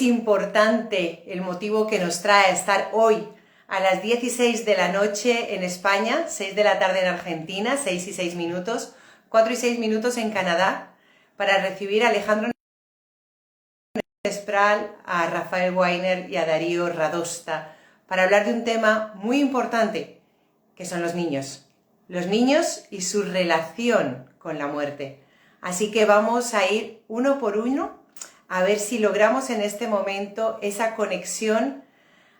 importante el motivo que nos trae a estar hoy a las 16 de la noche en España, 6 de la tarde en Argentina, 6 y 6 minutos, 4 y 6 minutos en Canadá, para recibir a Alejandro Nespral, a Rafael Weiner y a Darío Radosta, para hablar de un tema muy importante, que son los niños y su relación con la muerte. Así que vamos a ir uno por uno a ver si logramos en este momento esa conexión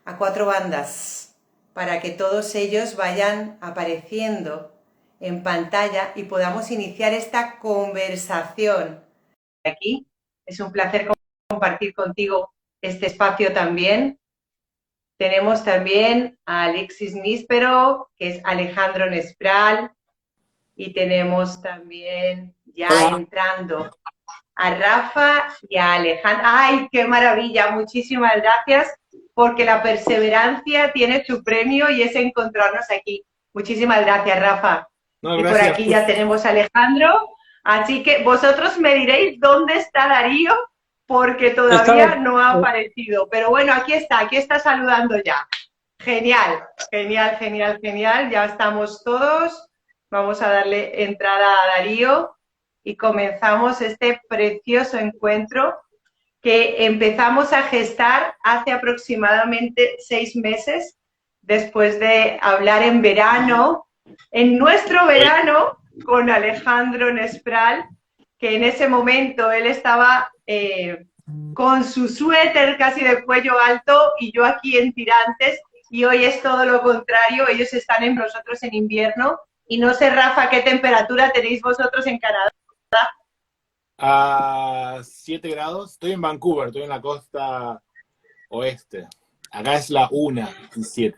a 4 bandas, para que todos ellos vayan apareciendo en pantalla y podamos iniciar esta conversación. Aquí es un placer compartir contigo este espacio también. Tenemos también a Alexis Níspero, que es Alejandro Nespral, y tenemos también ya entrando a Rafa y a Alejandro. ¡Ay, qué maravilla! Muchísimas gracias, porque la perseverancia tiene su premio y es encontrarnos aquí. Muchísimas gracias, Rafa. No, y gracias. por aquí ya tenemos a Alejandro. Así que vosotros me diréis dónde está Darío, porque todavía no ha aparecido. Pero bueno, aquí está saludando ya. Genial, genial, genial, genial. Ya estamos todos. Vamos a darle entrada a Darío y comenzamos este precioso encuentro que empezamos a gestar hace aproximadamente 6 meses, después de hablar en verano, en nuestro verano, con Alejandro Nespral, que en ese momento él estaba con su suéter casi de cuello alto y yo aquí en tirantes, y hoy es todo lo contrario, ellos están nosotros en invierno. Y no sé, Rafa, ¿qué temperatura tenéis vosotros en Canadá? A 7 grados. Estoy en Vancouver, estoy en la costa oeste. Acá es la 1:07.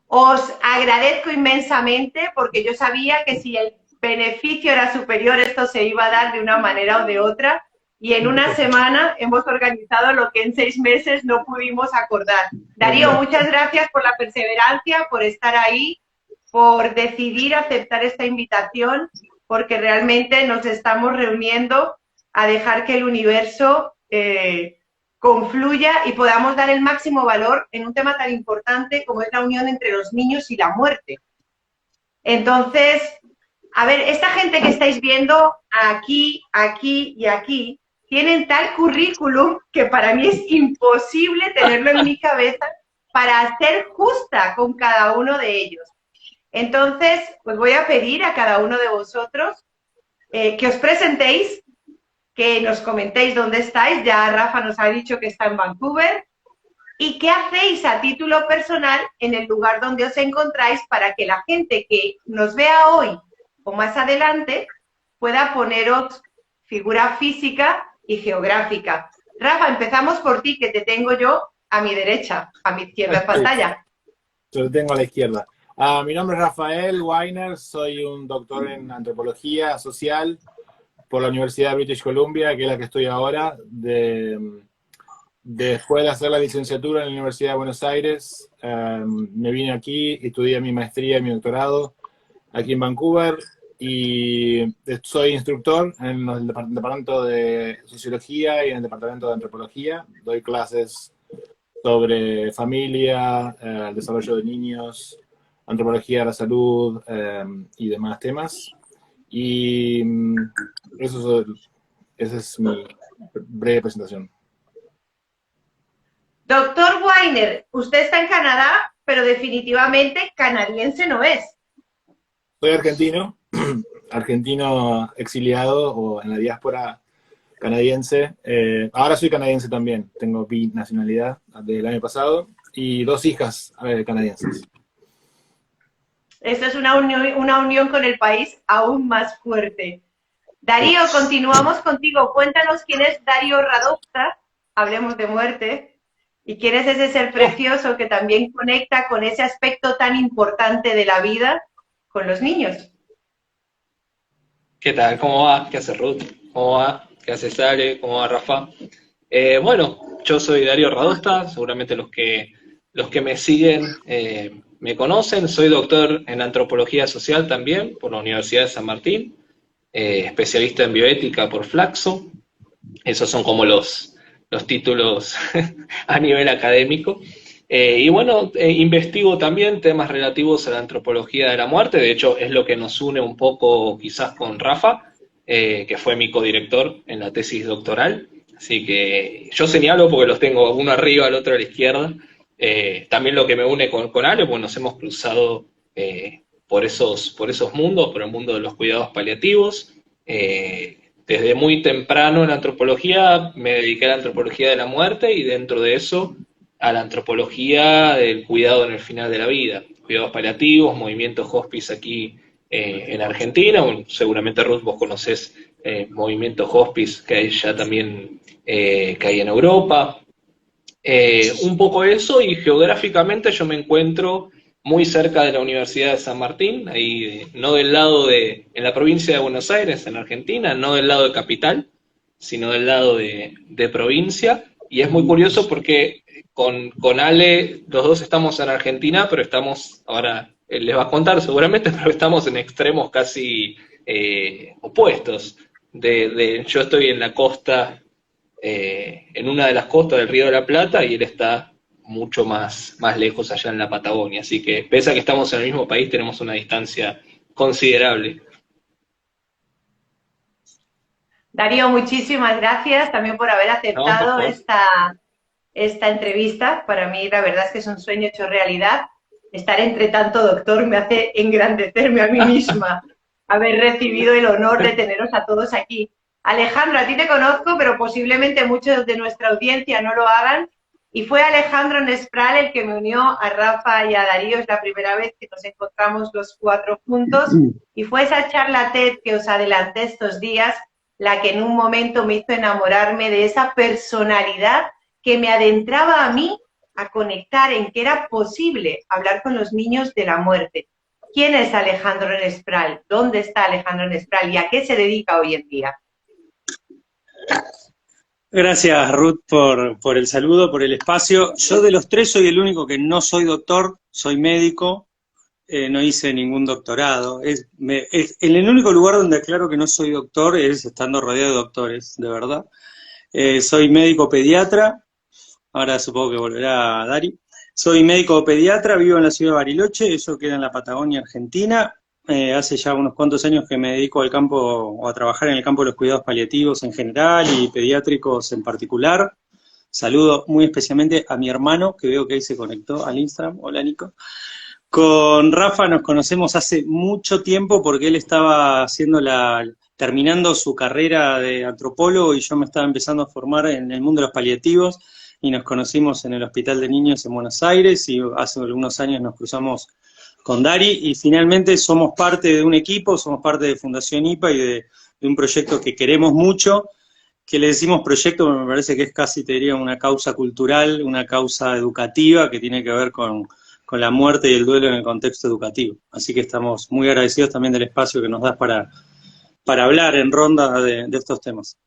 Os agradezco inmensamente, porque yo sabía que si el beneficio era superior, esto se iba a dar de una manera o de otra. Y en una semana hemos organizado lo que en 6 meses no pudimos acordar. Darío, muchas gracias por la perseverancia, por estar ahí, por decidir aceptar esta invitación, porque realmente nos estamos reuniendo a dejar que el universo confluya y podamos dar el máximo valor en un tema tan importante como es la unión entre los niños y la muerte. Entonces, a ver, esta gente que estáis viendo aquí, aquí y aquí, tienen tal currículum que para mí es imposible tenerlo en mi cabeza para ser justa con cada uno de ellos. Entonces, pues voy a pedir a cada uno de vosotros que os presentéis, que nos comentéis dónde estáis. Ya Rafa nos ha dicho que está en Vancouver. ¿Y qué hacéis a título personal en el lugar donde os encontráis, para que la gente que nos vea hoy o más adelante pueda poneros figura física y geográfica? Rafa, empezamos por ti, que te tengo yo a mi derecha, a mi izquierda en pantalla. Yo lo tengo a la izquierda. Mi nombre es Rafael Weiner, soy un doctor en antropología social por la Universidad de British Columbia, que es la que estoy ahora. Después de hacer la licenciatura en la Universidad de Buenos Aires, me vine aquí, estudié mi maestría y mi doctorado aquí en Vancouver, y soy instructor en el departamento de sociología y en el departamento de antropología. Doy clases sobre familia, el desarrollo de niños, antropología de la salud y demás temas. Y esa es mi breve presentación. Doctor Weiner, usted está en Canadá, pero definitivamente canadiense no es. Soy argentino, argentino exiliado o en la diáspora canadiense. Ahora soy canadiense también, tengo binacionalidad del año pasado y 2 hijas canadienses. Esta es una unión con el país aún más fuerte. Darío, continuamos contigo. Cuéntanos quién es Darío Radosta, hablemos de muerte, y quién es ese ser precioso que también conecta con ese aspecto tan importante de la vida con los niños. ¿Qué tal? ¿Cómo va? ¿Qué hace Ruth? ¿Cómo va? ¿Qué hace Sare? ¿Cómo va Rafa? Bueno, yo soy Darío Radosta, seguramente los que me siguen me conocen. Soy doctor en antropología social también por la Universidad de San Martín, especialista en bioética por Flaxo. Esos son como los los títulos a nivel académico. Y bueno, investigo también temas relativos a la antropología de la muerte, de hecho es lo que nos une un poco quizás con Rafa, que fue mi codirector en la tesis doctoral, así que yo señalo porque los tengo uno arriba, el otro a la izquierda. También lo que me une con Ale, pues nos hemos cruzado por esos mundos, por el mundo de los cuidados paliativos. Desde muy temprano en la antropología me dediqué a la antropología de la muerte y dentro de eso a la antropología del cuidado en el final de la vida, cuidados paliativos, movimientos hospice aquí en Argentina, seguramente Ruth vos conocés movimientos hospice que hay ya también que hay en Europa. Un poco eso, y geográficamente yo me encuentro muy cerca de la Universidad de San Martín, ahí no del lado en la provincia de Buenos Aires, en Argentina, no del lado de capital, sino del lado de provincia, y es muy curioso porque con Ale, los dos estamos en Argentina, pero estamos, ahora él les va a contar seguramente, pero estamos en extremos casi opuestos. Yo estoy en la costa, en una de las costas del Río de la Plata, y él está mucho más lejos allá en la Patagonia, así que pese a que estamos en el mismo país, tenemos una distancia considerable. Darío, muchísimas gracias también por haber aceptado esta entrevista. Para mí la verdad es que es un sueño hecho realidad. Estar entre tanto doctor me hace engrandecerme a mí misma, haber recibido el honor de teneros a todos aquí. Alejandro, a ti te conozco, pero posiblemente muchos de nuestra audiencia no lo hagan. Y fue Alejandro Nespral el que me unió a Rafa y a Darío. Es la primera vez que nos encontramos los cuatro juntos. Y fue esa charla TED que os adelanté estos días la que en un momento me hizo enamorarme de esa personalidad que me adentraba a mí a conectar en que era posible hablar con los niños de la muerte. ¿Quién es Alejandro Nespral? ¿Dónde está Alejandro Nespral? ¿Y a qué se dedica hoy en día? Gracias, Ruth, por el saludo, por el espacio. Yo de los tres soy el único que no soy doctor, soy médico, no hice ningún doctorado. En el único lugar donde aclaro que no soy doctor es estando rodeado de doctores, de verdad. Soy médico pediatra, ahora supongo que volverá Dari. Soy médico pediatra, vivo en la ciudad de Bariloche, eso queda en la Patagonia Argentina. Hace ya unos cuantos años que me dedico al campo, o a trabajar en el campo de los cuidados paliativos en general y pediátricos en particular. Saludo muy especialmente a mi hermano, que veo que ahí se conectó al Instagram. Hola, Nico. Con Rafa nos conocemos hace mucho tiempo porque él estaba terminando su carrera de antropólogo y yo me estaba empezando a formar en el mundo de los paliativos, y nos conocimos en el Hospital de Niños en Buenos Aires, y hace algunos años nos cruzamos con Dari, y finalmente somos parte de un equipo, somos parte de Fundación IPA y de un proyecto que queremos mucho, que le decimos proyecto, pero me parece que es casi, te diría, una causa cultural, una causa educativa que tiene que ver con la muerte y el duelo en el contexto educativo. Así que estamos muy agradecidos también del espacio que nos das para hablar en ronda de estos temas.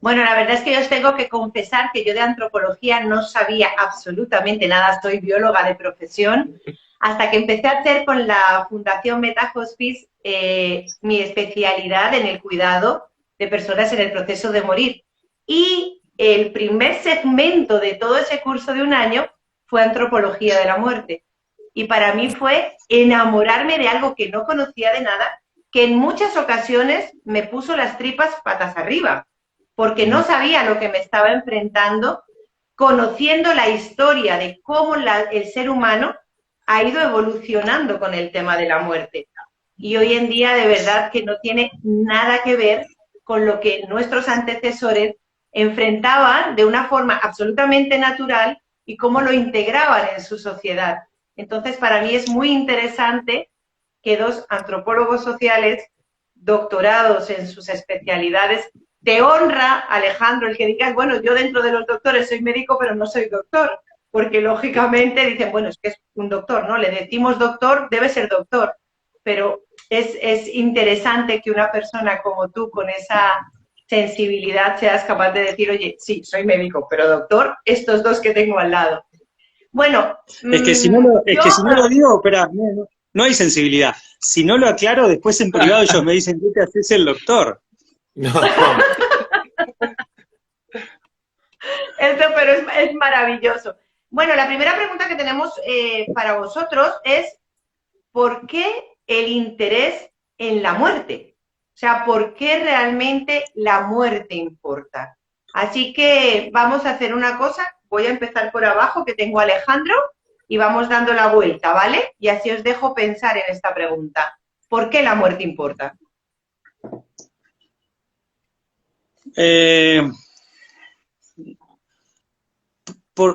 Bueno, la verdad es que yo os tengo que confesar que yo de antropología no sabía absolutamente nada, soy bióloga de profesión, hasta que empecé a hacer con la Fundación Meta Hospice mi especialidad en el cuidado de personas en el proceso de morir. Y el primer segmento de todo ese curso de un año fue antropología de la muerte. Y para mí fue enamorarme de algo que no conocía de nada, que en muchas ocasiones me puso las tripas patas arriba, porque no sabía lo que me estaba enfrentando, conociendo la historia de cómo el ser humano ha ido evolucionando con el tema de la muerte. Y hoy en día, de verdad, que no tiene nada que ver con lo que nuestros antecesores enfrentaban de una forma absolutamente natural y cómo lo integraban en su sociedad. Entonces, para mí es muy interesante que dos antropólogos sociales, doctorados en sus especialidades, te honra, Alejandro, el que digas, bueno, yo dentro de los doctores soy médico, pero no soy doctor, porque lógicamente dicen, bueno, es que es un doctor, ¿no? Le decimos doctor, debe ser doctor, pero es interesante que una persona como tú, con esa sensibilidad, seas capaz de decir, oye, sí, soy médico, pero doctor, estos dos que tengo al lado. Bueno, es que si no lo digo, espera, no hay sensibilidad. Si no lo aclaro, después en privado ellos me dicen, ¿qué te haces el doctor? No. Esto, pero es maravilloso. Bueno, la primera pregunta que tenemos para vosotros es, ¿por qué el interés en la muerte? O sea, ¿por qué realmente la muerte importa? Así que vamos a hacer una cosa, voy a empezar por abajo, que tengo a Alejandro, y vamos dando la vuelta, ¿vale? Y así os dejo pensar en esta pregunta. ¿Por qué la muerte importa?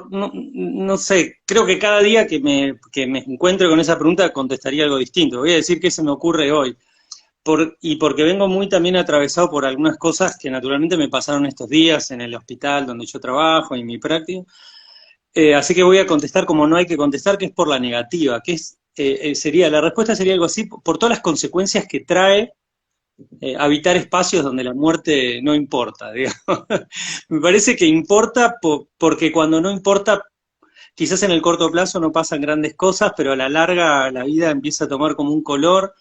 No sé, creo que cada día que me encuentro con esa pregunta contestaría algo distinto. Voy a decir qué se me ocurre hoy. Y porque vengo muy también atravesado por algunas cosas que naturalmente me pasaron estos días en el hospital donde yo trabajo, en mi práctica. Así que voy a contestar como no hay que contestar, que es por la negativa, que es, la respuesta sería algo así, por todas las consecuencias que trae habitar espacios donde la muerte no importa, digamos. Me parece que importa porque cuando no importa, quizás en el corto plazo no pasan grandes cosas, pero a la larga la vida empieza a tomar como un color,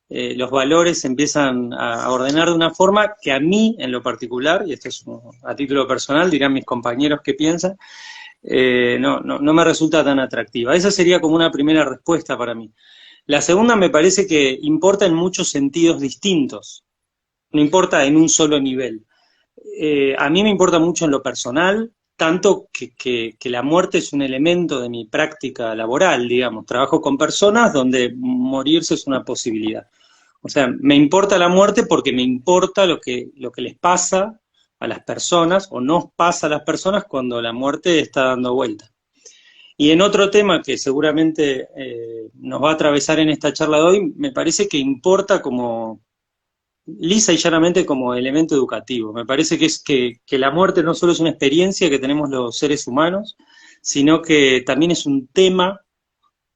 los valores se empiezan a ordenar de una forma que a mí, en lo particular, y esto es a título personal, dirán mis compañeros qué piensan, no me resulta tan atractiva. Esa sería como una primera respuesta para mí. La segunda me parece que importa en muchos sentidos distintos, no importa en un solo nivel. A mí me importa mucho en lo personal, tanto que la muerte es un elemento de mi práctica laboral, digamos. Trabajo con personas donde morirse es una posibilidad. O sea, me importa la muerte porque me importa lo que les pasa a las personas o nos pasa a las personas cuando la muerte está dando vuelta. Y en otro tema que seguramente nos va a atravesar en esta charla de hoy, me parece que importa como lisa y llanamente como elemento educativo. Me parece que la muerte no solo es una experiencia que tenemos los seres humanos, sino que también es un tema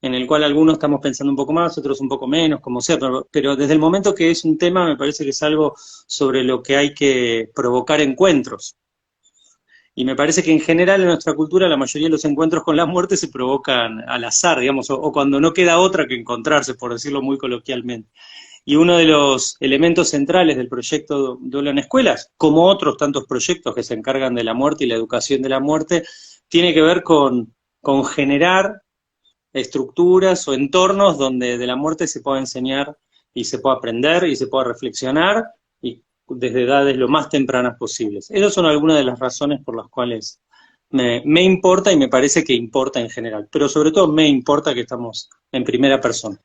en el cual algunos estamos pensando un poco más, otros un poco menos, como sea, pero desde el momento que es un tema me parece que es algo sobre lo que hay que provocar encuentros. Y me parece que en general en nuestra cultura la mayoría de los encuentros con la muerte se provocan al azar, digamos, o cuando no queda otra que encontrarse, por decirlo muy coloquialmente. Y uno de los elementos centrales del proyecto Duelo en Escuelas, como otros tantos proyectos que se encargan de la muerte y la educación de la muerte, tiene que ver con generar estructuras o entornos donde de la muerte se pueda enseñar y se pueda aprender y se pueda reflexionar y desde edades lo más tempranas posibles. Esas son algunas de las razones por las cuales me importa y me parece que importa en general, pero sobre todo me importa que estamos en primera persona.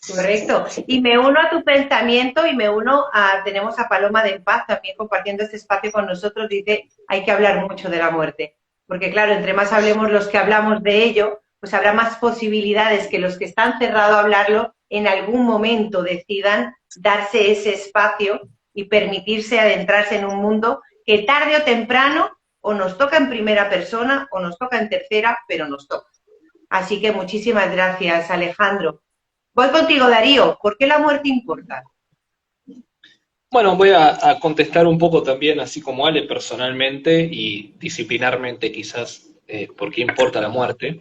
Correcto. Y me uno a tu pensamiento y me uno tenemos a Paloma de Paz también compartiendo este espacio con nosotros, dice, hay que hablar mucho de la muerte, porque claro, entre más hablemos los que hablamos de ello, pues habrá más posibilidades que los que están cerrados a hablarlo en algún momento decidan darse ese espacio y permitirse adentrarse en un mundo que tarde o temprano o nos toca en primera persona o nos toca en tercera, pero nos toca. Así que muchísimas gracias, Alejandro. Voy contigo, Darío. ¿Por qué la muerte importa? Bueno, voy a contestar un poco también, así como Ale, personalmente y disciplinarmente quizás, por qué importa la muerte.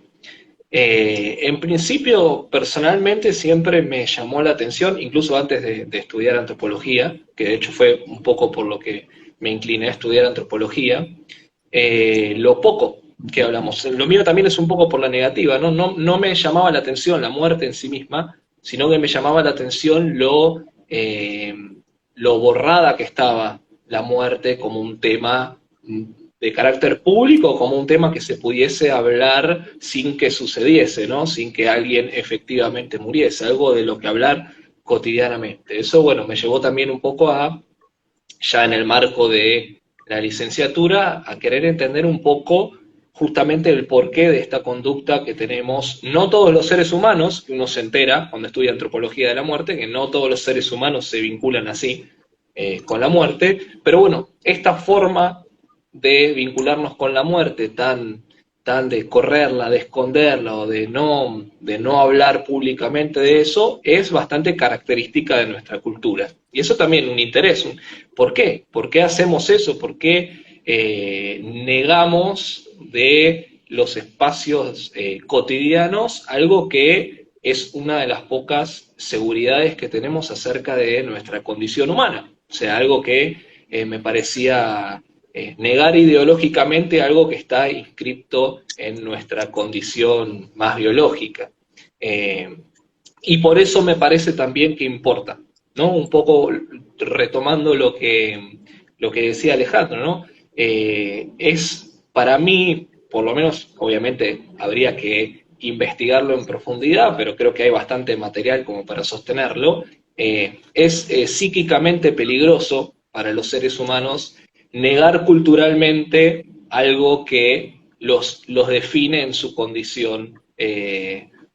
En principio, personalmente siempre me llamó la atención, incluso antes de estudiar antropología, que de hecho fue un poco por lo que me incliné a estudiar antropología, lo poco que hablamos. Lo mío también es un poco por la negativa, ¿no? No me llamaba la atención la muerte en sí misma, sino que me llamaba la atención lo borrada que estaba la muerte como un tema de carácter público, como un tema que se pudiese hablar sin que sucediese, ¿no? Sin que alguien efectivamente muriese, algo de lo que hablar cotidianamente. Eso, bueno, me llevó también un poco ya en el marco de la licenciatura, a querer entender un poco justamente el porqué de esta conducta que tenemos, no todos los seres humanos, que uno se entera cuando estudia antropología de la muerte, que no todos los seres humanos se vinculan así con la muerte, pero bueno, esta forma de vincularnos con la muerte, tan de correrla, de esconderla o de no hablar públicamente de eso, es bastante característica de nuestra cultura. Y eso también un interés. ¿Por qué? ¿Por qué hacemos eso? ¿Por qué negamos de los espacios cotidianos algo que es una de las pocas seguridades que tenemos acerca de nuestra condición humana? O sea, algo que me parecía negar ideológicamente algo que está inscripto en nuestra condición más biológica. Y por eso me parece también que importa, ¿no? Un poco retomando lo que decía Alejandro, ¿no? Es para mí, por lo menos, obviamente habría que investigarlo en profundidad, pero creo que hay bastante material como para sostenerlo, es psíquicamente peligroso para los seres humanos negar culturalmente algo que los define en su condición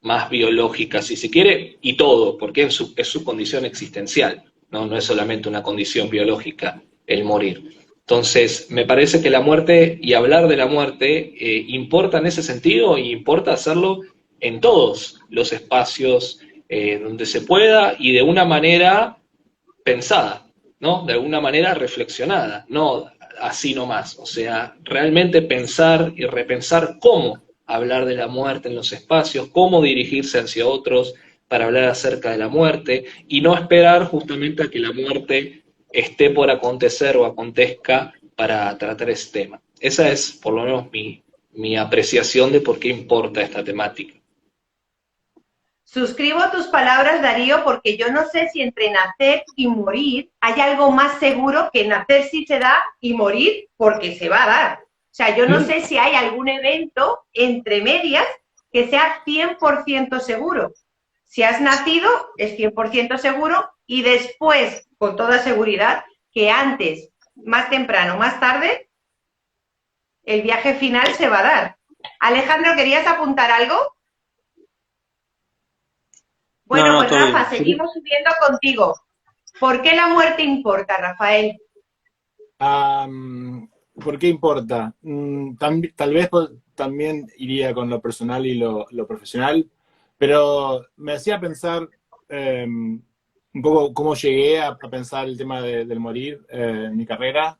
más biológica, si se quiere, y todo, porque es su condición existencial, ¿no? No es solamente una condición biológica el morir. Entonces, me parece que la muerte y hablar de la muerte importa en ese sentido y importa hacerlo en todos los espacios donde se pueda y de una manera pensada, ¿no? De alguna manera reflexionada, no así nomás. O sea, realmente pensar y repensar cómo hablar de la muerte en los espacios, cómo dirigirse hacia otros para hablar acerca de la muerte y no esperar justamente a que la muerte esté por acontecer o acontezca para tratar ese tema. Esa es, por lo menos, mi apreciación de por qué importa esta temática. Suscribo tus palabras, Darío, porque yo no sé si entre nacer y morir hay algo más seguro que nacer si se da y morir porque se va a dar. O sea, yo no sé si hay algún evento entre medias que sea 100% seguro. Si has nacido, es 100% seguro y después, con toda seguridad, que antes, más temprano, más tarde, el viaje final se va a dar. Alejandro, ¿querías apuntar algo? Bueno, No, pues todo Rafa, bien. seguimos subiendo contigo. ¿Por qué la muerte importa, Rafael? ¿Por qué importa? Tal vez también iría con lo personal y lo profesional, pero me hacía pensar un poco cómo llegué a pensar el tema del morir en mi carrera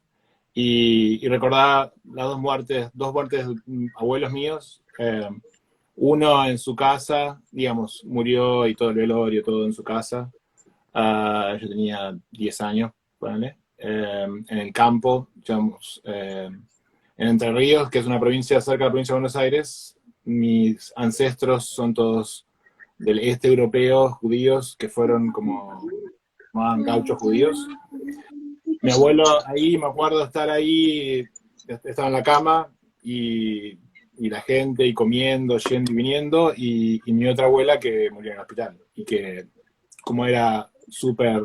y recordar las dos muertes de abuelos míos. Uno en su casa, digamos, murió y todo el velorio, todo en su casa. Yo tenía 10 años, ponele, en el campo, digamos, en Entre Ríos, que es una provincia cerca de la provincia de Buenos Aires. Mis ancestros son todos del este europeo, judíos, que fueron como gauchos judíos. Mi abuelo ahí, me acuerdo estar ahí, estaba en la cama y la gente y comiendo, yendo y viniendo, y mi otra abuela que murió en el hospital, y que como era súper...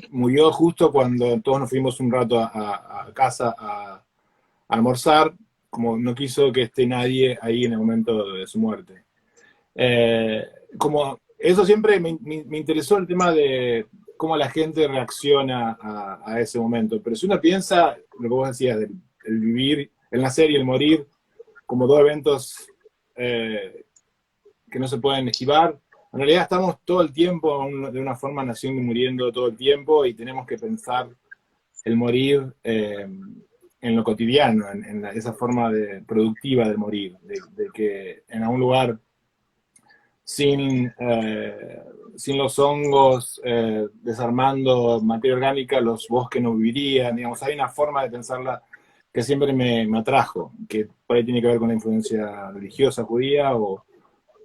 murió justo cuando todos nos fuimos un rato a casa a almorzar, como no quiso que esté nadie ahí en el momento de su muerte. Como eso siempre me interesó el tema de cómo la gente reacciona a ese momento. Pero si uno piensa, lo que vos decías, el vivir, el nacer y el morir, como dos eventos que no se pueden esquivar, en realidad estamos todo el tiempo de una forma naciendo y muriendo todo el tiempo y tenemos que pensar el morir en lo cotidiano, en esa forma productiva de morir, de que en algún lugar sin los hongos desarmando materia orgánica, los bosques no vivirían, digamos, hay una forma de pensarla que siempre me atrajo, que por ahí tiene que ver con la influencia religiosa judía o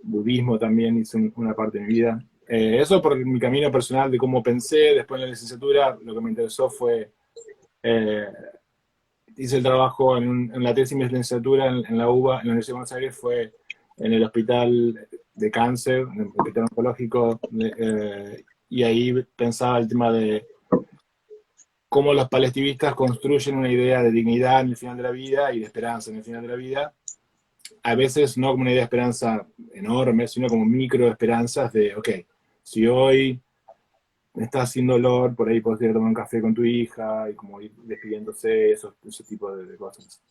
budismo también, hice una parte de mi vida. Eso por mi camino personal de cómo pensé, después en la licenciatura lo que me interesó fue, hice el trabajo en la tesis de licenciatura en la UBA, en la Universidad de Buenos Aires, fue en el hospital de cáncer, en el hospital oncológico, y ahí pensaba el tema de cómo los palestivistas construyen una idea de dignidad en el final de la vida y de esperanza en el final de la vida, a veces no como una idea de esperanza enorme, sino como micro esperanzas de, ok, si hoy estás sin dolor, por ahí podés ir a tomar un café con tu hija y como ir despidiéndose, ese tipo de cosas.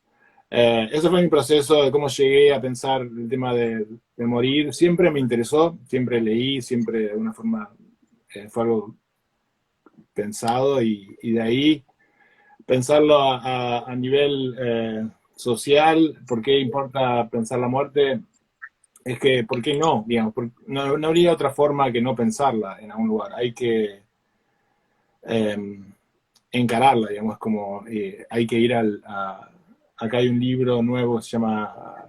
Ese fue mi proceso de cómo llegué a pensar el tema de morir. Siempre me interesó, siempre leí, siempre de alguna forma fue algo pensado y de ahí pensarlo a nivel social, ¿por qué importa pensar la muerte? Es que, ¿por qué no? Digamos, no habría otra forma que no pensarla en algún lugar. Hay que encararla, digamos, como hay que ir acá hay un libro nuevo que se llama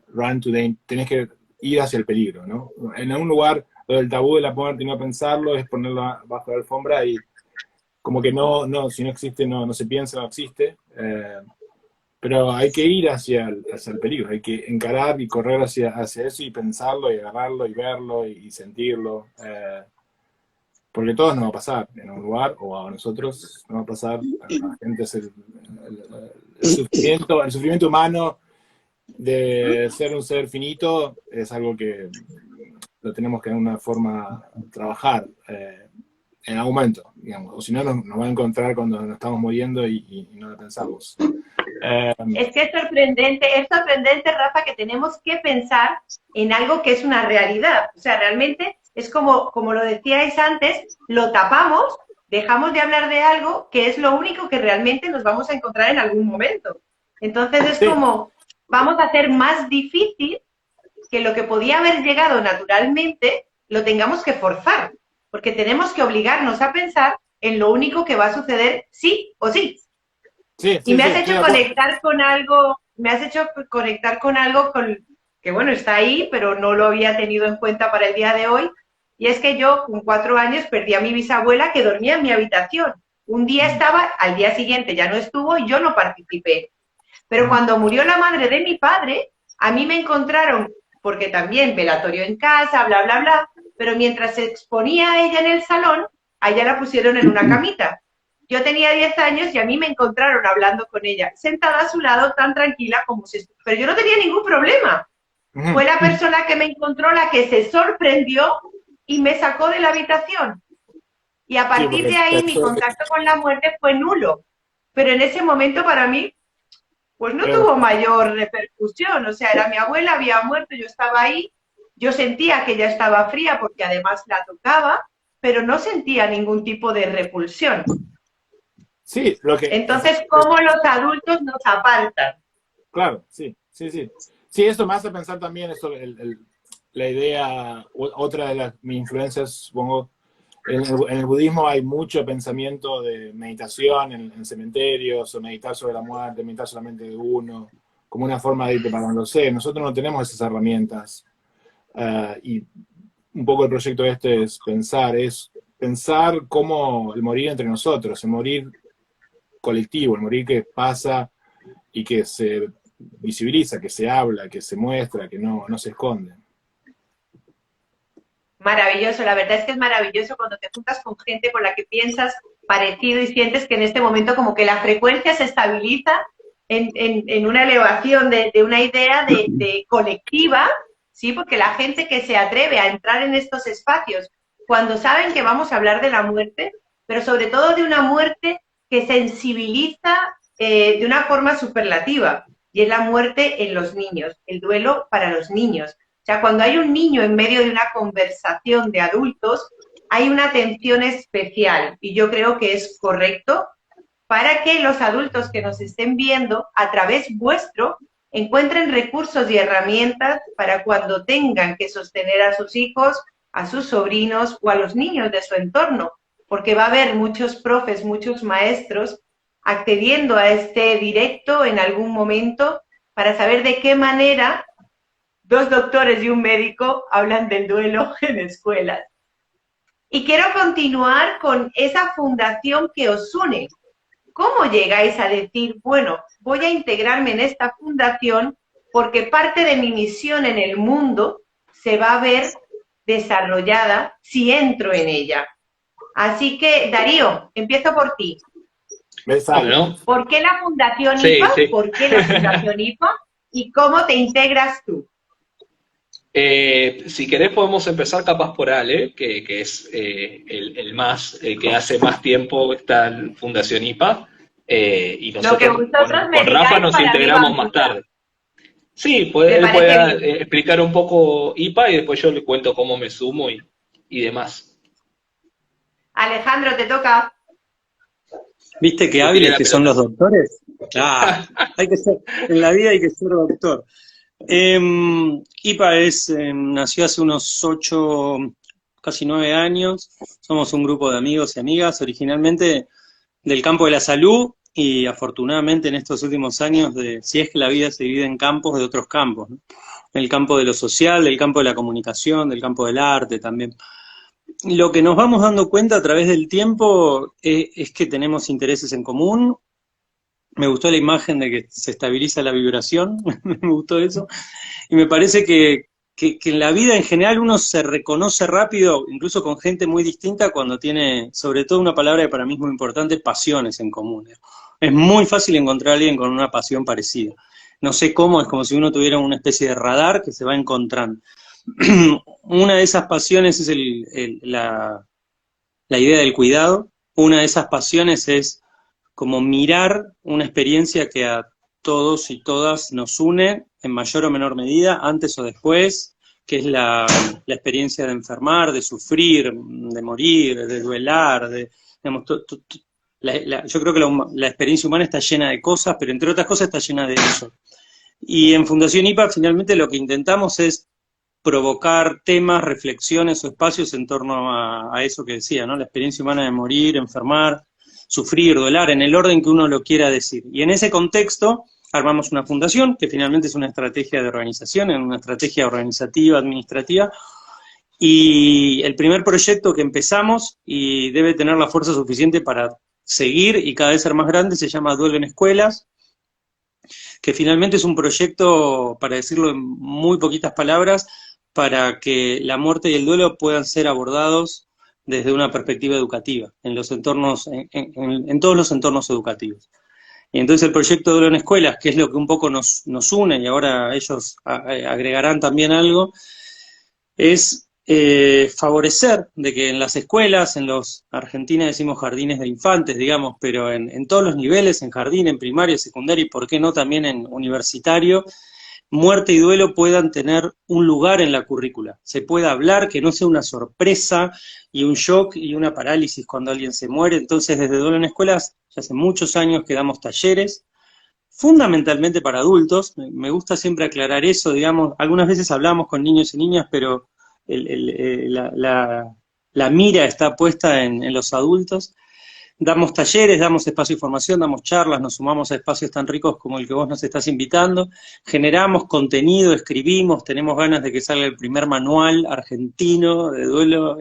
Run to the, tenés que ir hacia el peligro, ¿no? En algún lugar, lo del tabú de la muerte y no pensarlo es ponerlo bajo la alfombra y como que si no existe, no se piensa, no existe. Pero hay que ir hacia el peligro, hay que encarar y correr hacia eso y pensarlo y agarrarlo y verlo y sentirlo. Porque a todos nos va a pasar, en un lugar o a nosotros nos va a pasar. A la gente es el sufrimiento humano de ser un ser finito es algo que lo tenemos que de alguna forma trabajar en algún momento, digamos. O si no, nos va a encontrar cuando nos estamos muriendo y no lo pensamos. Es que es sorprendente, Rafa, que tenemos que pensar en algo que es una realidad. O sea, realmente es como lo decíais antes, lo tapamos, dejamos de hablar de algo que es lo único que realmente nos vamos a encontrar en algún momento. Entonces es como, vamos a hacer más difícil que lo que podía haber llegado naturalmente, lo tengamos que forzar, porque tenemos que obligarnos a pensar en lo único que va a suceder sí o sí. Y me has hecho conectar con algo, que bueno, está ahí, pero no lo había tenido en cuenta para el día de hoy, y es que yo con 4 años perdí a mi bisabuela que dormía en mi habitación. Un día estaba, al día siguiente ya no estuvo y yo no participé. Pero cuando murió la madre de mi padre, a mí me encontraron, porque también velatorio en casa, bla, bla, bla, pero mientras se exponía a ella en el salón, a ella la pusieron en una camita. Yo tenía 10 años y a mí me encontraron hablando con ella, sentada a su lado tan tranquila como si... Pero yo no tenía ningún problema. Fue la persona que me encontró la que se sorprendió y me sacó de la habitación. Y a partir de ahí mi contacto con la muerte fue nulo. Pero en ese momento para mí, pues no tuvo mayor repercusión. O sea, era mi abuela, había muerto, yo estaba ahí. Yo sentía que ella estaba fría porque además la tocaba, pero no sentía ningún tipo de repulsión. Sí, Entonces, ¿cómo los adultos nos apartan? Claro, sí. Sí, eso me hace pensar también, eso, la idea, otra de mis influencias, supongo, en el budismo hay mucho pensamiento de meditación en cementerios, o meditar sobre la muerte, meditar solamente de uno, como una forma de ir preparándose. Nosotros no tenemos esas herramientas. Y un poco el proyecto es pensar cómo el morir entre nosotros, el morir colectivo, el morir que pasa y que se visibiliza, que se habla, que se muestra, que no se esconde. Maravilloso, la verdad es que es maravilloso cuando te juntas con gente con la que piensas parecido y sientes que en este momento como que la frecuencia se estabiliza en una elevación de una idea de colectiva, ¿sí? Porque la gente que se atreve a entrar en estos espacios cuando saben que vamos a hablar de la muerte, pero sobre todo de una muerte que sensibiliza de una forma superlativa, y es la muerte en los niños, el duelo para los niños. O sea, cuando hay un niño en medio de una conversación de adultos, hay una atención especial, y yo creo que es correcto para que los adultos que nos estén viendo a través vuestro encuentren recursos y herramientas para cuando tengan que sostener a sus hijos, a sus sobrinos o a los niños de su entorno, porque va a haber muchos profes, muchos maestros accediendo a este directo en algún momento para saber de qué manera 2 doctores y un médico hablan del duelo en escuelas. Y quiero continuar con esa fundación que os une. ¿Cómo llegáis a decir, bueno, voy a integrarme en esta fundación porque parte de mi misión en el mundo se va a ver desarrollada si entro en ella? Así que, Darío, empiezo por ti. Bueno. ¿Por qué la Fundación IPA? Sí. ¿Por qué la Fundación IPA? ¿Y cómo te integras tú? Si querés podemos empezar capaz por Ale, que es el que hace más tiempo está en Fundación IPA, y nosotros con Rafa nos integramos más tarde. Sí, él puede explicar un poco IPA y después yo le cuento cómo me sumo y demás. Alejandro, te toca. ¿Viste qué hábiles que son los doctores? Claro, en la vida hay que ser doctor. IPA nació hace unos 8, casi 9 años. Somos un grupo de amigos y amigas. Originalmente del campo de la salud y afortunadamente en estos últimos años, si es que la vida se divide en campos, de otros campos, ¿no? El campo de lo social, del campo de la comunicación, del campo del arte también. Lo que nos vamos dando cuenta a través del tiempo es que tenemos intereses en común. Me gustó la imagen de que se estabiliza la vibración, me gustó eso. Y me parece que en la vida en general uno se reconoce rápido, incluso con gente muy distinta, cuando tiene, sobre todo una palabra que para mí es muy importante, pasiones en común. Es muy fácil encontrar a alguien con una pasión parecida. No sé cómo, es como si uno tuviera una especie de radar que se va encontrando. Una de esas pasiones es la idea del cuidado. Una de esas pasiones es como mirar una experiencia que a todos y todas nos une en mayor o menor medida, antes o después, que es la experiencia de enfermar, de sufrir, de morir, de duelar, digamos, yo creo que la experiencia humana está llena de cosas, pero entre otras cosas está llena de eso. Y en Fundación IPA finalmente lo que intentamos es provocar temas, reflexiones o espacios en torno a eso que decía, ¿no? La experiencia humana de morir, enfermar, sufrir, duelar, en el orden que uno lo quiera decir. Y en ese contexto armamos una fundación, que finalmente es una estrategia de organización, una estrategia organizativa, administrativa, y el primer proyecto que empezamos, y debe tener la fuerza suficiente para seguir y cada vez ser más grande, se llama Duelo en Escuelas, que finalmente es un proyecto, para decirlo en muy poquitas palabras, para que la muerte y el duelo puedan ser abordados desde una perspectiva educativa, en los entornos, en todos los entornos educativos. Y entonces el proyecto Duelo en Escuelas, que es lo que un poco nos une, y ahora ellos agregarán también algo, es favorecer de que en las escuelas, Argentina decimos jardines de infantes, digamos, pero en todos los niveles, en jardín, en primaria, secundaria y por qué no también en universitario, muerte y duelo puedan tener un lugar en la currícula. Se pueda hablar, que no sea una sorpresa y un shock y una parálisis cuando alguien se muere. Entonces, desde Duelo en Escuelas, ya hace muchos años que damos talleres, fundamentalmente para adultos. Me gusta siempre aclarar eso, digamos, algunas veces hablamos con niños y niñas, pero la mira está puesta en los adultos. Damos talleres, damos espacio de formación, damos charlas, nos sumamos a espacios tan ricos como el que vos nos estás invitando, generamos contenido, escribimos, tenemos ganas de que salga el primer manual argentino de duelo,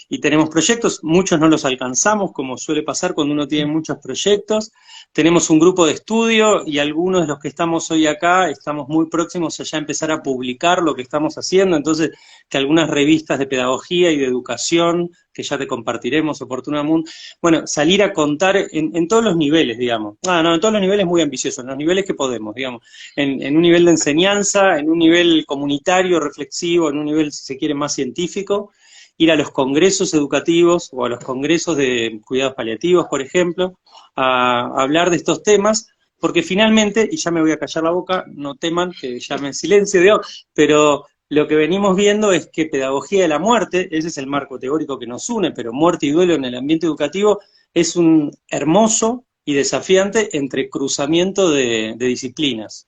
y tenemos proyectos, muchos no los alcanzamos, como suele pasar cuando uno tiene muchos proyectos. Tenemos un grupo de estudio y algunos de los que estamos hoy acá estamos muy próximos a ya empezar a publicar lo que estamos haciendo, entonces que algunas revistas de pedagogía y de educación, que ya te compartiremos oportunamente, bueno, salir a contar en todos los niveles, digamos. En todos los niveles muy ambiciosos, en los niveles que podemos, digamos. En un nivel de enseñanza, en un nivel comunitario, reflexivo, en un nivel, si se quiere, más científico, ir a los congresos educativos o a los congresos de cuidados paliativos, por ejemplo, a hablar de estos temas, porque finalmente, y ya me voy a callar la boca, no teman que ya me silencio, pero lo que venimos viendo es que pedagogía de la muerte, ese es el marco teórico que nos une, pero muerte y duelo en el ambiente educativo es un hermoso y desafiante entrecruzamiento de disciplinas.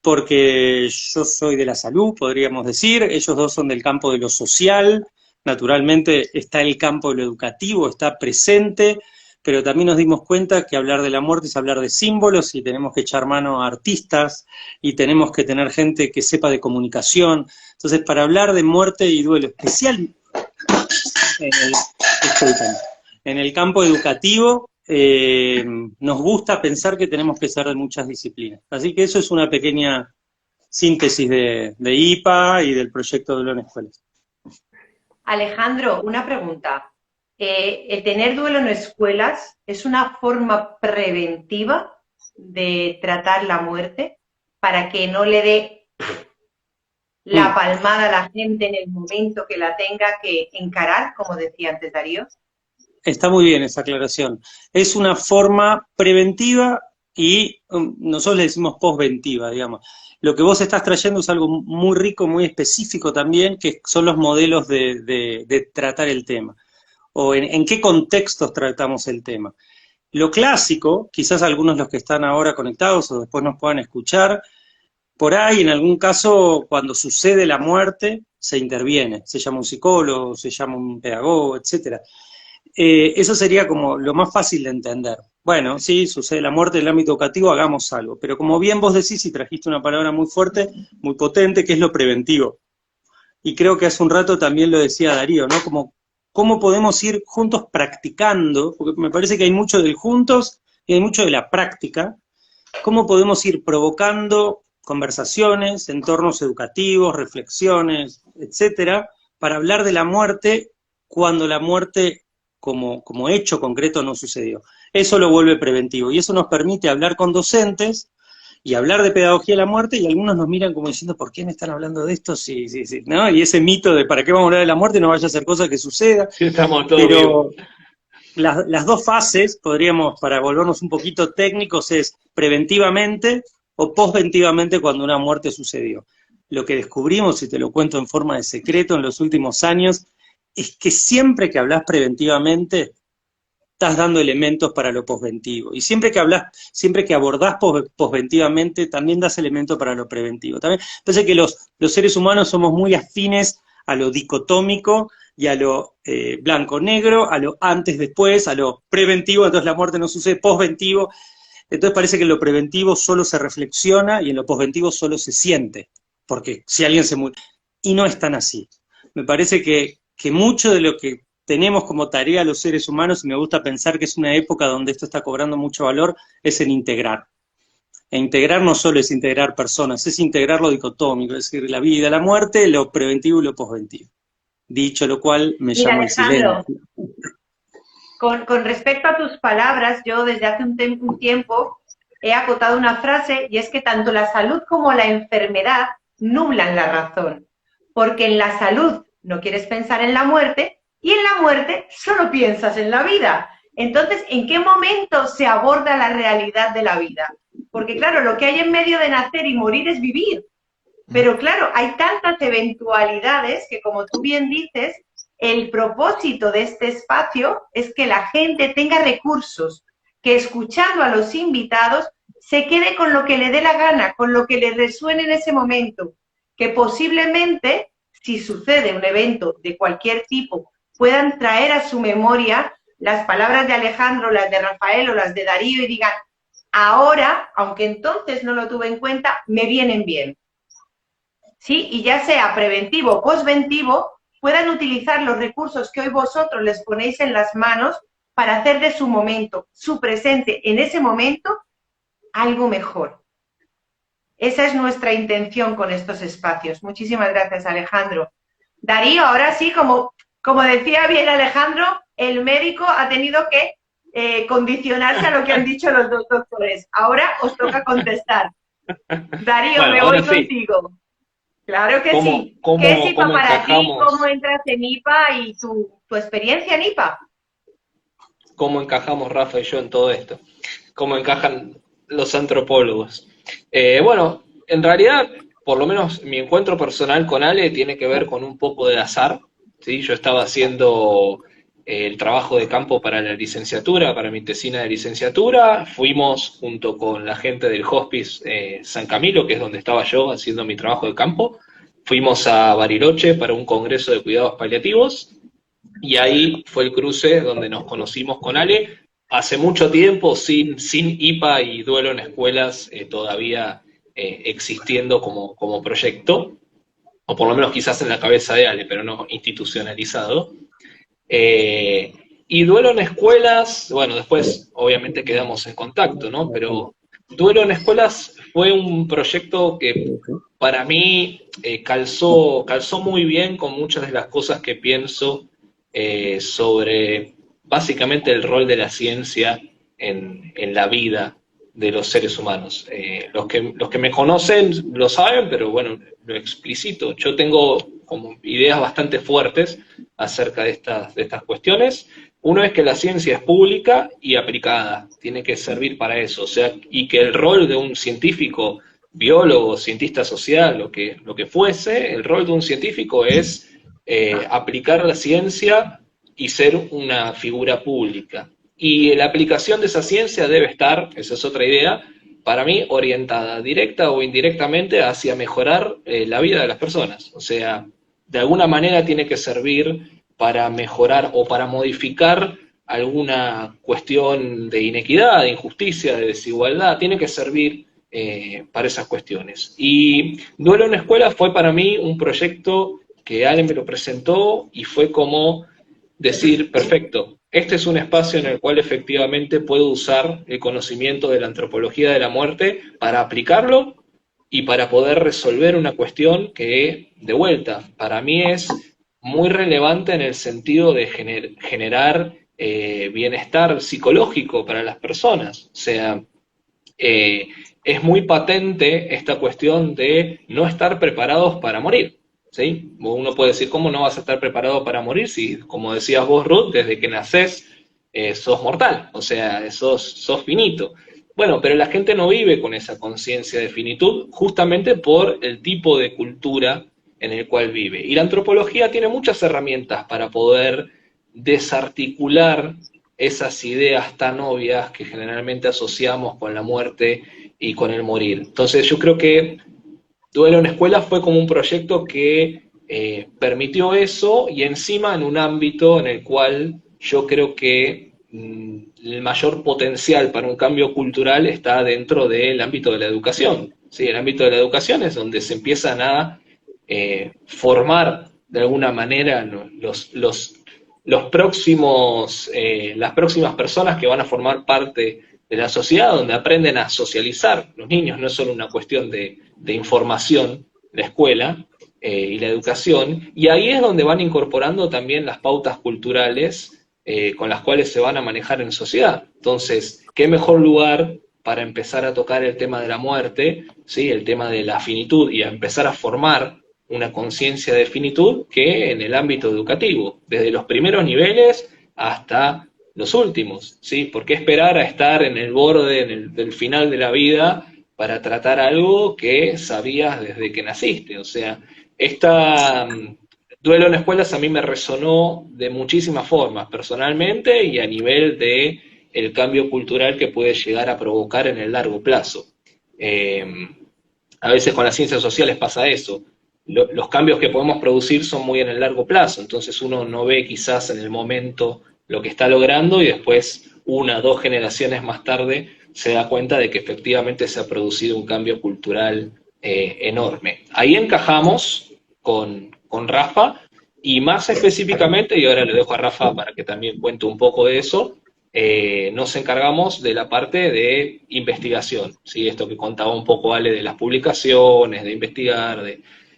Porque yo soy de la salud, podríamos decir, ellos dos son del campo de lo social, naturalmente está el campo de lo educativo, está presente, pero también nos dimos cuenta que hablar de la muerte es hablar de símbolos y tenemos que echar mano a artistas y tenemos que tener gente que sepa de comunicación. Entonces, para hablar de muerte y duelo, especial en el campo educativo, nos gusta pensar que tenemos que ser de muchas disciplinas. Así que eso es una pequeña síntesis de IPA y del proyecto Duelo en Escuelas. Alejandro, una pregunta. ¿El tener duelo en escuelas es una forma preventiva de tratar la muerte para que no le dé la palmada a la gente en el momento que la tenga que encarar, como decía antes Darío? Está muy bien esa aclaración. Es una forma preventiva y nosotros le decimos postventiva, digamos. Lo que vos estás trayendo es algo muy rico, muy específico también, que son los modelos de tratar el tema. O en qué contextos tratamos el tema. Lo clásico, quizás algunos de los que están ahora conectados o después nos puedan escuchar, por ahí en algún caso cuando sucede la muerte se interviene, se llama un psicólogo, se llama un pedagogo, etcétera. Eso sería como lo más fácil de entender. Bueno, sí, sucede la muerte en el ámbito educativo, hagamos algo. Pero como bien vos decís, y trajiste una palabra muy fuerte, muy potente, que es lo preventivo. Y creo que hace un rato también lo decía Darío, ¿no? Como cómo podemos ir juntos practicando, porque me parece que hay mucho del juntos y hay mucho de la práctica, cómo podemos ir provocando conversaciones, entornos educativos, reflexiones, etcétera, para hablar de la muerte cuando la muerte como hecho concreto no sucedió. Eso lo vuelve preventivo y eso nos permite hablar con docentes y hablar de pedagogía de la muerte, y algunos nos miran como diciendo, ¿por qué me están hablando de esto? Sí, sí, sí, ¿no? Y ese mito de ¿para qué vamos a hablar de la muerte? No vaya a ser cosa que suceda. Sí, estamos todos Pero vivos. las dos fases, podríamos, para volvernos un poquito técnicos, es preventivamente o postventivamente cuando una muerte sucedió. Lo que descubrimos, y te lo cuento en forma de secreto en los últimos años, es que siempre que hablas preventivamente, estás dando elementos para lo posventivo. Y siempre que abordás posventivamente, también das elementos para lo preventivo. También parece que los seres humanos somos muy afines a lo dicotómico y a lo blanco-negro, a lo antes-después, a lo preventivo, entonces la muerte no sucede, posventivo. Entonces parece que en lo preventivo solo se reflexiona y en lo posventivo solo se siente, porque si alguien se muere. Y no es tan así. Me parece que mucho de lo que tenemos como tarea los seres humanos, y me gusta pensar que es una época donde esto está cobrando mucho valor, es en integrar. E integrar no solo es integrar personas, es integrar lo dicotómico, es decir, la vida, la muerte, lo preventivo y lo posventivo. Dicho lo cual, me Mira, llamo el Alejandro, silencio. con respecto a tus palabras, yo desde hace un tiempo he acotado una frase, y es que tanto la salud como la enfermedad nublan la razón, porque en la salud no quieres pensar en la muerte y en la muerte solo piensas en la vida. Entonces, ¿en qué momento se aborda la realidad de la vida? Porque claro, lo que hay en medio de nacer y morir es vivir, pero claro, hay tantas eventualidades que, como tú bien dices, el propósito de este espacio es que la gente tenga recursos, que escuchando a los invitados se quede con lo que le dé la gana, con lo que le resuene en ese momento, que posiblemente, si sucede un evento de cualquier tipo, puedan traer a su memoria las palabras de Alejandro, las de Rafael o las de Darío y digan, ahora, aunque entonces no lo tuve en cuenta, me vienen bien. ¿Sí? Y ya sea preventivo o posventivo, puedan utilizar los recursos que hoy vosotros les ponéis en las manos para hacer de su momento, su presente en ese momento, algo mejor. Esa es nuestra intención con estos espacios. Muchísimas gracias, Alejandro. Darío, ahora sí, como decía bien Alejandro, el médico ha tenido que condicionarse a lo que han dicho los dos doctores. Ahora os toca contestar. Darío, Bueno, me ahora voy sí. contigo. Claro que sí. ¿Qué es IPA ¿Cómo para ti? encajamos, ¿Cómo entras en IPA y tu experiencia en IPA? Rafa y yo en todo esto? ¿Cómo encajan los antropólogos? Bueno, en realidad, por lo menos mi encuentro personal con Ale tiene que ver con un poco de azar, ¿sí? Yo estaba haciendo el trabajo de campo para la licenciatura, para mi tesina de licenciatura, fuimos junto con la gente del Hospice San Camilo, que es donde estaba yo haciendo mi trabajo de campo, fuimos a Bariloche para un congreso de cuidados paliativos, y ahí fue el cruce donde nos conocimos con Ale, hace mucho tiempo, sin IPA y duelo en escuelas todavía existiendo como proyecto, o por lo menos quizás en la cabeza de Ale, pero no institucionalizado. Y duelo en escuelas, bueno, después obviamente quedamos en contacto, ¿no? Pero duelo en escuelas fue un proyecto que para mí calzó muy bien con muchas de las cosas que pienso sobre básicamente el rol de la ciencia en la vida de los seres humanos. Los que me conocen lo saben, pero bueno, lo explicito. Yo tengo como ideas bastante fuertes acerca de estas cuestiones. Uno es que la ciencia es pública y aplicada, tiene que servir para eso, o sea, y que el rol de un científico, biólogo, cientista social, lo que fuese, el rol de un científico es aplicar la ciencia y ser una figura pública. Y la aplicación de esa ciencia debe estar, esa es otra idea, para mí orientada directa o indirectamente hacia mejorar la vida de las personas. O sea, de alguna manera tiene que servir para mejorar o para modificar alguna cuestión de inequidad, de injusticia, de desigualdad, tiene que servir para esas cuestiones. Y Duelo en Escuela fue para mí un proyecto que Ale me lo presentó y fue como decir, perfecto, este es un espacio en el cual efectivamente puedo usar el conocimiento de la antropología de la muerte para aplicarlo y para poder resolver una cuestión que, de vuelta, para mí es muy relevante en el sentido de generar bienestar psicológico para las personas. O sea, es muy patente esta cuestión de no estar preparados para morir. ¿Sí? Uno puede decir, ¿cómo no vas a estar preparado para morir si, como decías vos, Ruth, desde que nacés sos mortal, o sea, sos finito? Bueno, pero la gente no vive con esa conciencia de finitud justamente por el tipo de cultura en el cual vive. Y la antropología tiene muchas herramientas para poder desarticular esas ideas tan obvias que generalmente asociamos con la muerte y con el morir. Entonces yo creo que Duelo en Escuela fue como un proyecto que permitió eso, y encima en un ámbito en el cual yo creo que el mayor potencial para un cambio cultural está dentro del ámbito de la educación. ¿Sí? El ámbito de la educación es donde se empiezan a formar de alguna manera los próximos, las próximas personas que van a formar parte de la sociedad, donde aprenden a socializar. Los niños no es solo una cuestión de información, la escuela y la educación, y ahí es donde van incorporando también las pautas culturales con las cuales se van a manejar en sociedad. Entonces, ¿qué mejor lugar para empezar a tocar el tema de la muerte, ¿sí? El tema de la finitud, y a empezar a formar una conciencia de finitud que en el ámbito educativo, desde los primeros niveles hasta los últimos, ¿sí? ¿Por qué esperar a estar en el borde del final de la vida para tratar algo que sabías desde que naciste? O sea, Duelo en Escuelas a mí me resonó de muchísimas formas, personalmente y a nivel de el cambio cultural que puede llegar a provocar en el largo plazo. A veces con las ciencias sociales pasa eso. Los cambios que podemos producir son muy en el largo plazo, entonces uno no ve quizás en el momento lo que está logrando y después 1 o 2 generaciones más tarde se da cuenta de que efectivamente se ha producido un cambio cultural enorme. Ahí encajamos con Rafa, y más específicamente, y ahora le dejo a Rafa para que también cuente un poco de eso, nos encargamos de la parte de investigación, ¿sí? Esto que contaba un poco Ale de las publicaciones, de investigar,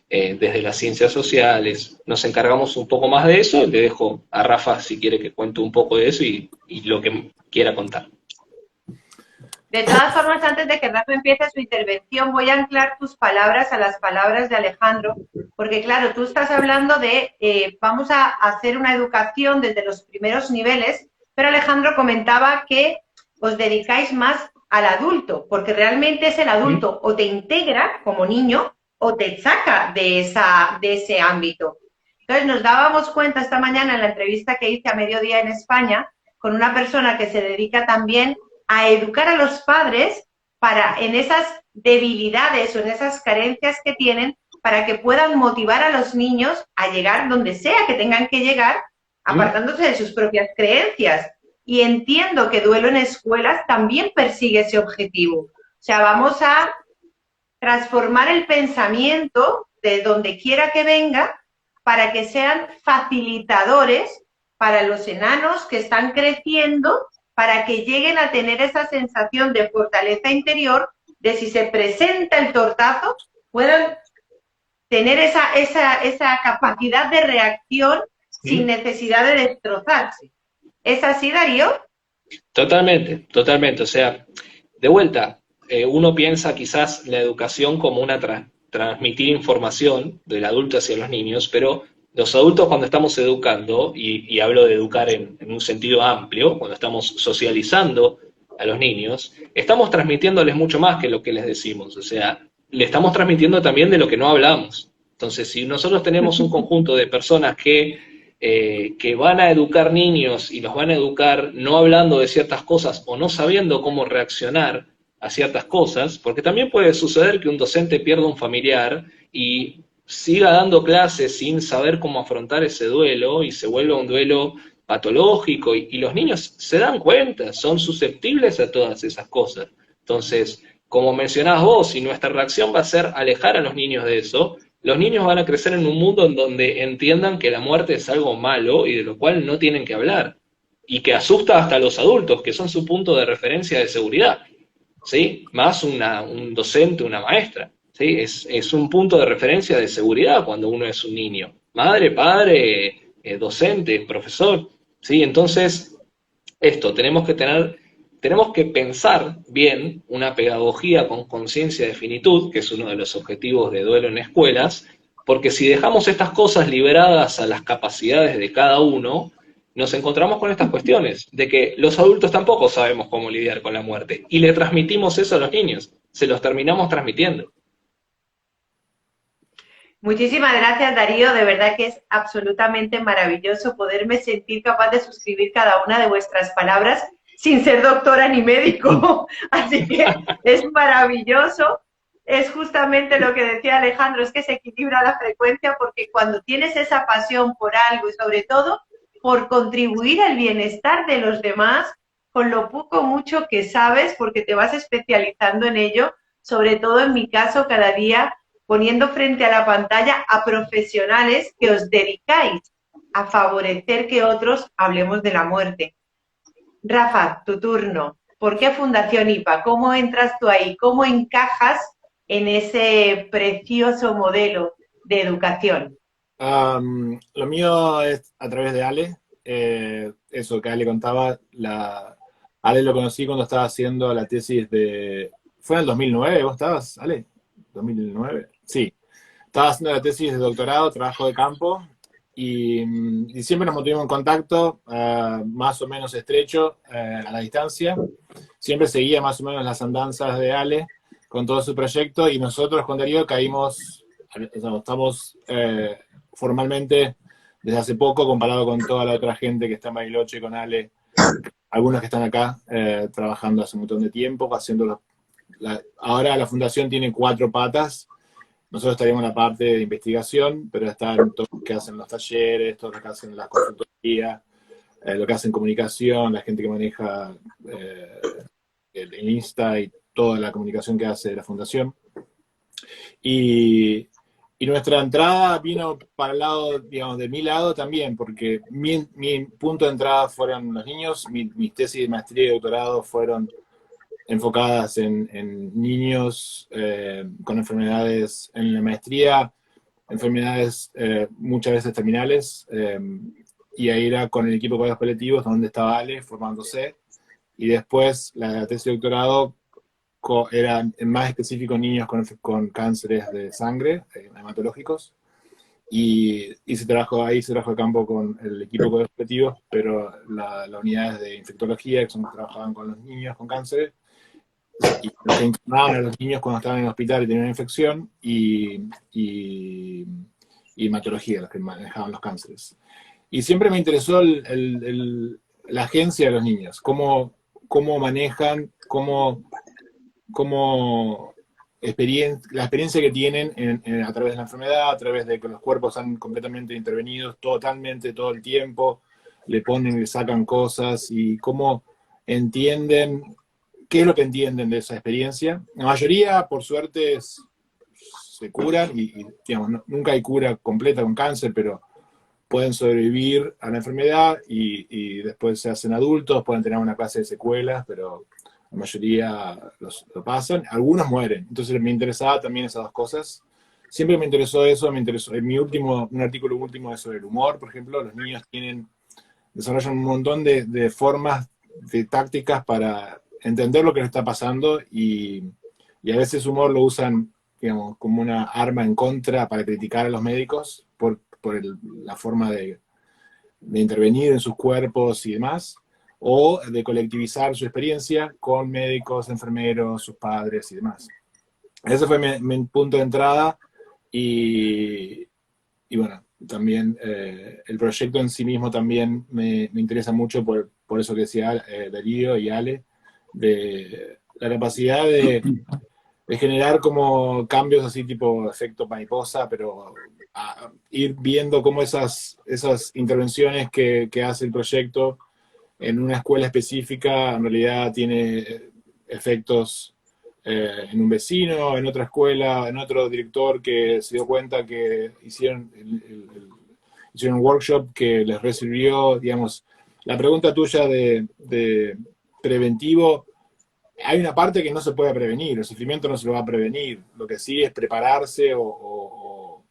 desde las ciencias sociales, nos encargamos un poco más de eso. Le dejo a Rafa si quiere que cuente un poco de eso y lo que quiera contar. De todas formas, antes de que Rafa empiece su intervención, voy a anclar tus palabras a las palabras de Alejandro, porque claro, tú estás hablando de vamos a hacer una educación desde los primeros niveles, pero Alejandro comentaba que os dedicáis más al adulto, porque realmente es el adulto o te integra como niño o te saca de ese ámbito. Entonces nos dábamos cuenta esta mañana en la entrevista que hice a mediodía en España con una persona que se dedica también a educar a los padres en esas debilidades o en esas carencias que tienen, para que puedan motivar a los niños a llegar donde sea que tengan que llegar, apartándose de sus propias creencias. Y entiendo que Duelo en Escuelas también persigue ese objetivo. O sea, vamos a transformar el pensamiento de donde quiera que venga para que sean facilitadores para los enanos que están creciendo, para que lleguen a tener esa sensación de fortaleza interior, de si se presenta el tortazo, puedan tener esa capacidad de reacción sin necesidad de destrozarse. ¿Es así, Darío? Totalmente, totalmente. O sea, de vuelta, uno piensa quizás la educación como una transmitir información del adulto hacia los niños, pero los adultos, cuando estamos educando, y hablo de educar en un sentido amplio, cuando estamos socializando a los niños, estamos transmitiéndoles mucho más que lo que les decimos. O sea, le estamos transmitiendo también de lo que no hablamos. Entonces, si nosotros tenemos un conjunto de personas que van a educar niños y los van a educar no hablando de ciertas cosas o no sabiendo cómo reaccionar a ciertas cosas, porque también puede suceder que un docente pierda un familiar y siga dando clases sin saber cómo afrontar ese duelo y se vuelva un duelo patológico y los niños se dan cuenta, son susceptibles a todas esas cosas. Entonces, como mencionabas vos, si nuestra reacción va a ser alejar a los niños de eso, los niños van a crecer en un mundo en donde entiendan que la muerte es algo malo y de lo cual no tienen que hablar, y que asusta hasta a los adultos, que son su punto de referencia de seguridad, ¿sí? Más un docente, una maestra, ¿sí? Es un punto de referencia de seguridad cuando uno es un niño. Madre, padre, docente, profesor, ¿sí? Entonces, tenemos que pensar bien una pedagogía con conciencia de finitud, que es uno de los objetivos de duelo en escuelas, porque si dejamos estas cosas liberadas a las capacidades de cada uno, nos encontramos con estas cuestiones, de que los adultos tampoco sabemos cómo lidiar con la muerte, y le transmitimos eso a los niños, se los terminamos transmitiendo. Muchísimas gracias, Darío. De verdad que es absolutamente maravilloso poderme sentir capaz de suscribir cada una de vuestras palabras sin ser doctora ni médico. Así que es maravilloso. Es justamente lo que decía Alejandro, es que se equilibra la frecuencia porque cuando tienes esa pasión por algo y sobre todo por contribuir al bienestar de los demás, con lo poco o mucho que sabes, porque te vas especializando en ello, sobre todo en mi caso, cada día poniendo frente a la pantalla a profesionales que os dedicáis a favorecer que otros hablemos de la muerte. Rafa, tu turno. ¿Por qué Fundación IPA? ¿Cómo entras tú ahí? ¿Cómo encajas en ese precioso modelo de educación? Lo mío es a través de Ale. Eso que Ale contaba, Ale lo conocí cuando estaba haciendo la tesis de... ¿Fue en el 2009? ¿Vos estabas, Ale? ¿2009? Sí. Estaba haciendo la tesis de doctorado, trabajo de campo, y siempre nos mantuvimos en contacto, más o menos estrecho, a la distancia. Siempre seguía más o menos las andanzas de Ale con todo su proyecto, y nosotros con Darío caímos, estamos formalmente desde hace poco, comparado con toda la otra gente que está en Bariloche con Ale, algunos que están acá trabajando hace un montón de tiempo, haciendo ahora la fundación tiene 4 patas. Nosotros estaríamos en la parte de investigación, pero están todos los que hacen los talleres, todos los que hacen las consultorías, lo que hacen comunicación, la gente que maneja el Insta y toda la comunicación que hace la fundación. Y nuestra entrada vino para el lado, digamos, de mi lado también, porque mi punto de entrada fueron los niños, mis tesis de maestría y doctorado fueron enfocadas en niños con enfermedades, en la maestría, enfermedades muchas veces terminales, y ahí era con el equipo de cuidados paliativos, donde estaba Ale formándose, y después la tesis de doctorado era más específico niños con cánceres de sangre, hematológicos, y se trabajó a campo con el equipo de cuidados paliativos, pero la unidad de infectología, que son los que trabajaban con los niños con cánceres, y se internaban a los niños cuando estaban en el hospital y tenían una infección, y hematología, los que manejaban los cánceres. Y siempre me interesó la agencia de los niños, cómo manejan, la experiencia que tienen a través de la enfermedad, a través de que los cuerpos están completamente intervenidos totalmente todo el tiempo, le ponen, le sacan cosas, y cómo entienden, qué es lo que entienden de esa experiencia. La mayoría, por suerte, se curan, y digamos, nunca hay cura completa con cáncer, pero pueden sobrevivir a la enfermedad y después se hacen adultos, pueden tener una clase de secuelas, pero la mayoría lo pasan. Algunos mueren. Entonces me interesaba también esas dos cosas. Siempre me interesó eso. Un artículo último es sobre el humor, por ejemplo. Los niños desarrollan un montón de formas, de tácticas para entender lo que les está pasando, y a veces humor lo usan, digamos, como una arma en contra para criticar a los médicos por la forma de intervenir en sus cuerpos y demás, o de colectivizar su experiencia con médicos, enfermeros, sus padres y demás. Ese fue mi punto de entrada, y bueno, también el proyecto en sí mismo también me interesa mucho por eso que decía Darío y Ale, de la capacidad de generar como cambios así tipo efecto mariposa, pero ir viendo cómo esas intervenciones que hace el proyecto en una escuela específica en realidad tiene efectos en un vecino, en otra escuela, en otro director que se dio cuenta que hicieron un workshop que les recibió, digamos, la pregunta tuya de preventivo, hay una parte que no se puede prevenir, el sufrimiento no se lo va a prevenir, lo que sí es prepararse o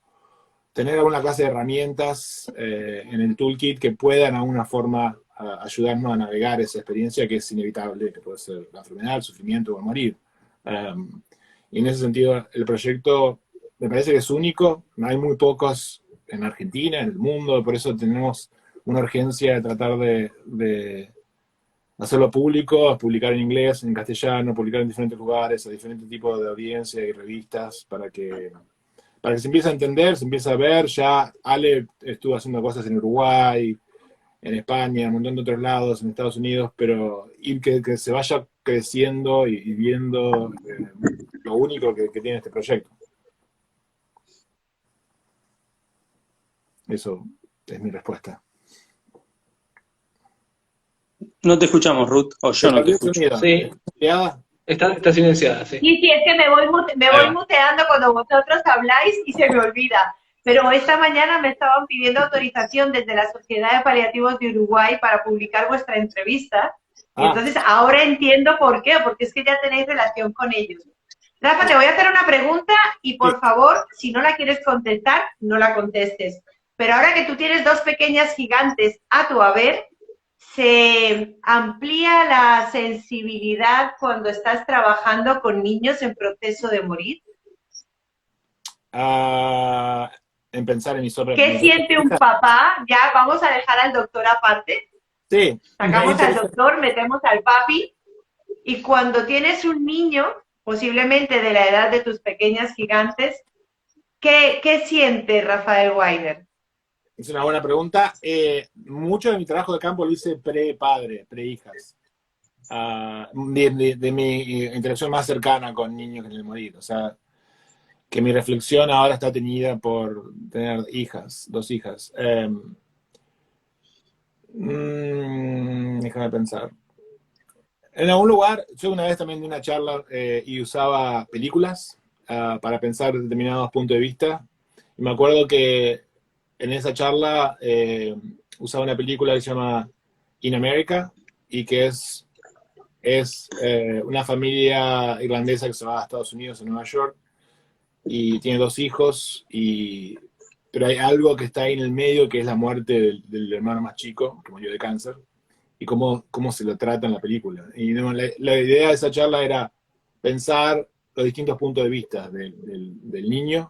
tener alguna clase de herramientas en el toolkit que puedan de alguna forma ayudarnos a navegar esa experiencia que es inevitable, que puede ser la enfermedad, el sufrimiento o el morir. Y en ese sentido, el proyecto me parece que es único, hay muy pocos en Argentina, en el mundo, por eso tenemos una urgencia de tratar de hacerlo público, publicar en inglés, en castellano, publicar en diferentes lugares, a diferentes tipos de audiencia y revistas, para que se empiece a entender, se empiece a ver. Ya Ale estuvo haciendo cosas en Uruguay, en España, en un montón de otros lados, en Estados Unidos, pero ir que se vaya creciendo y viendo lo único que tiene este proyecto. Eso es mi respuesta. No te escuchamos, Ruth, o yo no te escucho. Sí. Está silenciada, sí. Sí, es que me voy muteando cuando vosotros habláis y se me olvida. Pero esta mañana me estaban pidiendo autorización desde la Sociedad de Paliativos de Uruguay para publicar vuestra entrevista. Y entonces ahora entiendo por qué, porque es que ya tenéis relación con ellos. Rafa, te voy a hacer una pregunta y por favor, si no la quieres contestar, no la contestes. Pero ahora que tú tienes dos pequeñas gigantes a tu haber, ¿se amplía la sensibilidad cuando estás trabajando con niños en proceso de morir? En pensar en mi sobre. ¿Qué siente un papá? Ya vamos a dejar al doctor aparte. Sí. Sacamos al doctor, metemos al papi. Y cuando tienes un niño, posiblemente de la edad de tus pequeñas gigantes, ¿qué siente Rafael Weiner? Es una buena pregunta. Mucho de mi trabajo de campo lo hice pre-padre, pre-hijas. De mi interacción más cercana con niños en el morir. O sea, que mi reflexión ahora está teñida por tener hijas, 2 hijas. Déjame pensar. En algún lugar, yo una vez también di una charla y usaba películas para pensar determinados puntos de vista. Y me acuerdo que en esa charla usaba una película que se llama In America y que es una familia irlandesa que se va a Estados Unidos, a Nueva York, y tiene 2 hijos, pero hay algo que está ahí en el medio, que es la muerte del hermano más chico, que murió de cáncer, y cómo se lo trata en la película. Y la idea de esa charla era pensar los distintos puntos de vista del niño,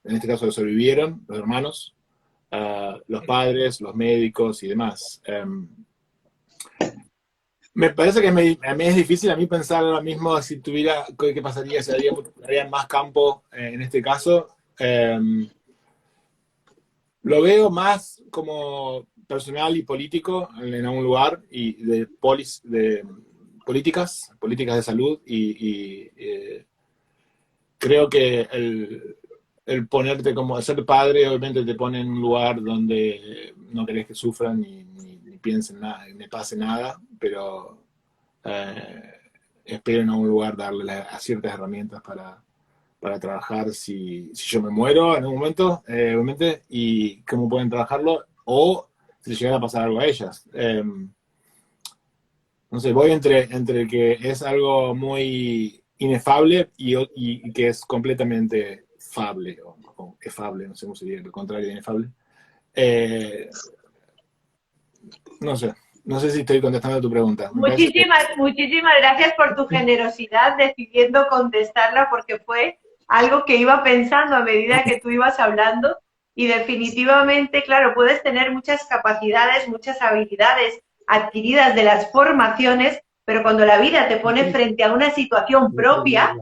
en este caso lo sobrevivieron, los hermanos, los padres, los médicos y demás. Me parece que a mí es difícil a mí pensar ahora mismo si tuviera, qué pasaría si habría más campo en este caso. Lo veo más como personal y político en algún lugar, y de políticas de salud, y creo que el ponerte como ser padre obviamente te pone en un lugar donde no querés que sufran ni piensen nada, ni pase nada, pero espero en algún lugar darle a ciertas herramientas para trabajar si yo me muero en algún momento, obviamente, y cómo pueden trabajarlo, o si les llegara a pasar algo a ellas. No sé, voy entre que es algo muy inefable y que es completamente fable, o efable, no sé cómo sería el contrario de inefable. No sé si estoy contestando a tu pregunta. Muchísimas gracias por tu generosidad decidiendo contestarla, porque fue algo que iba pensando a medida que tú ibas hablando, y definitivamente, claro, puedes tener muchas capacidades, muchas habilidades adquiridas de las formaciones, pero cuando la vida te pone frente a una situación propia,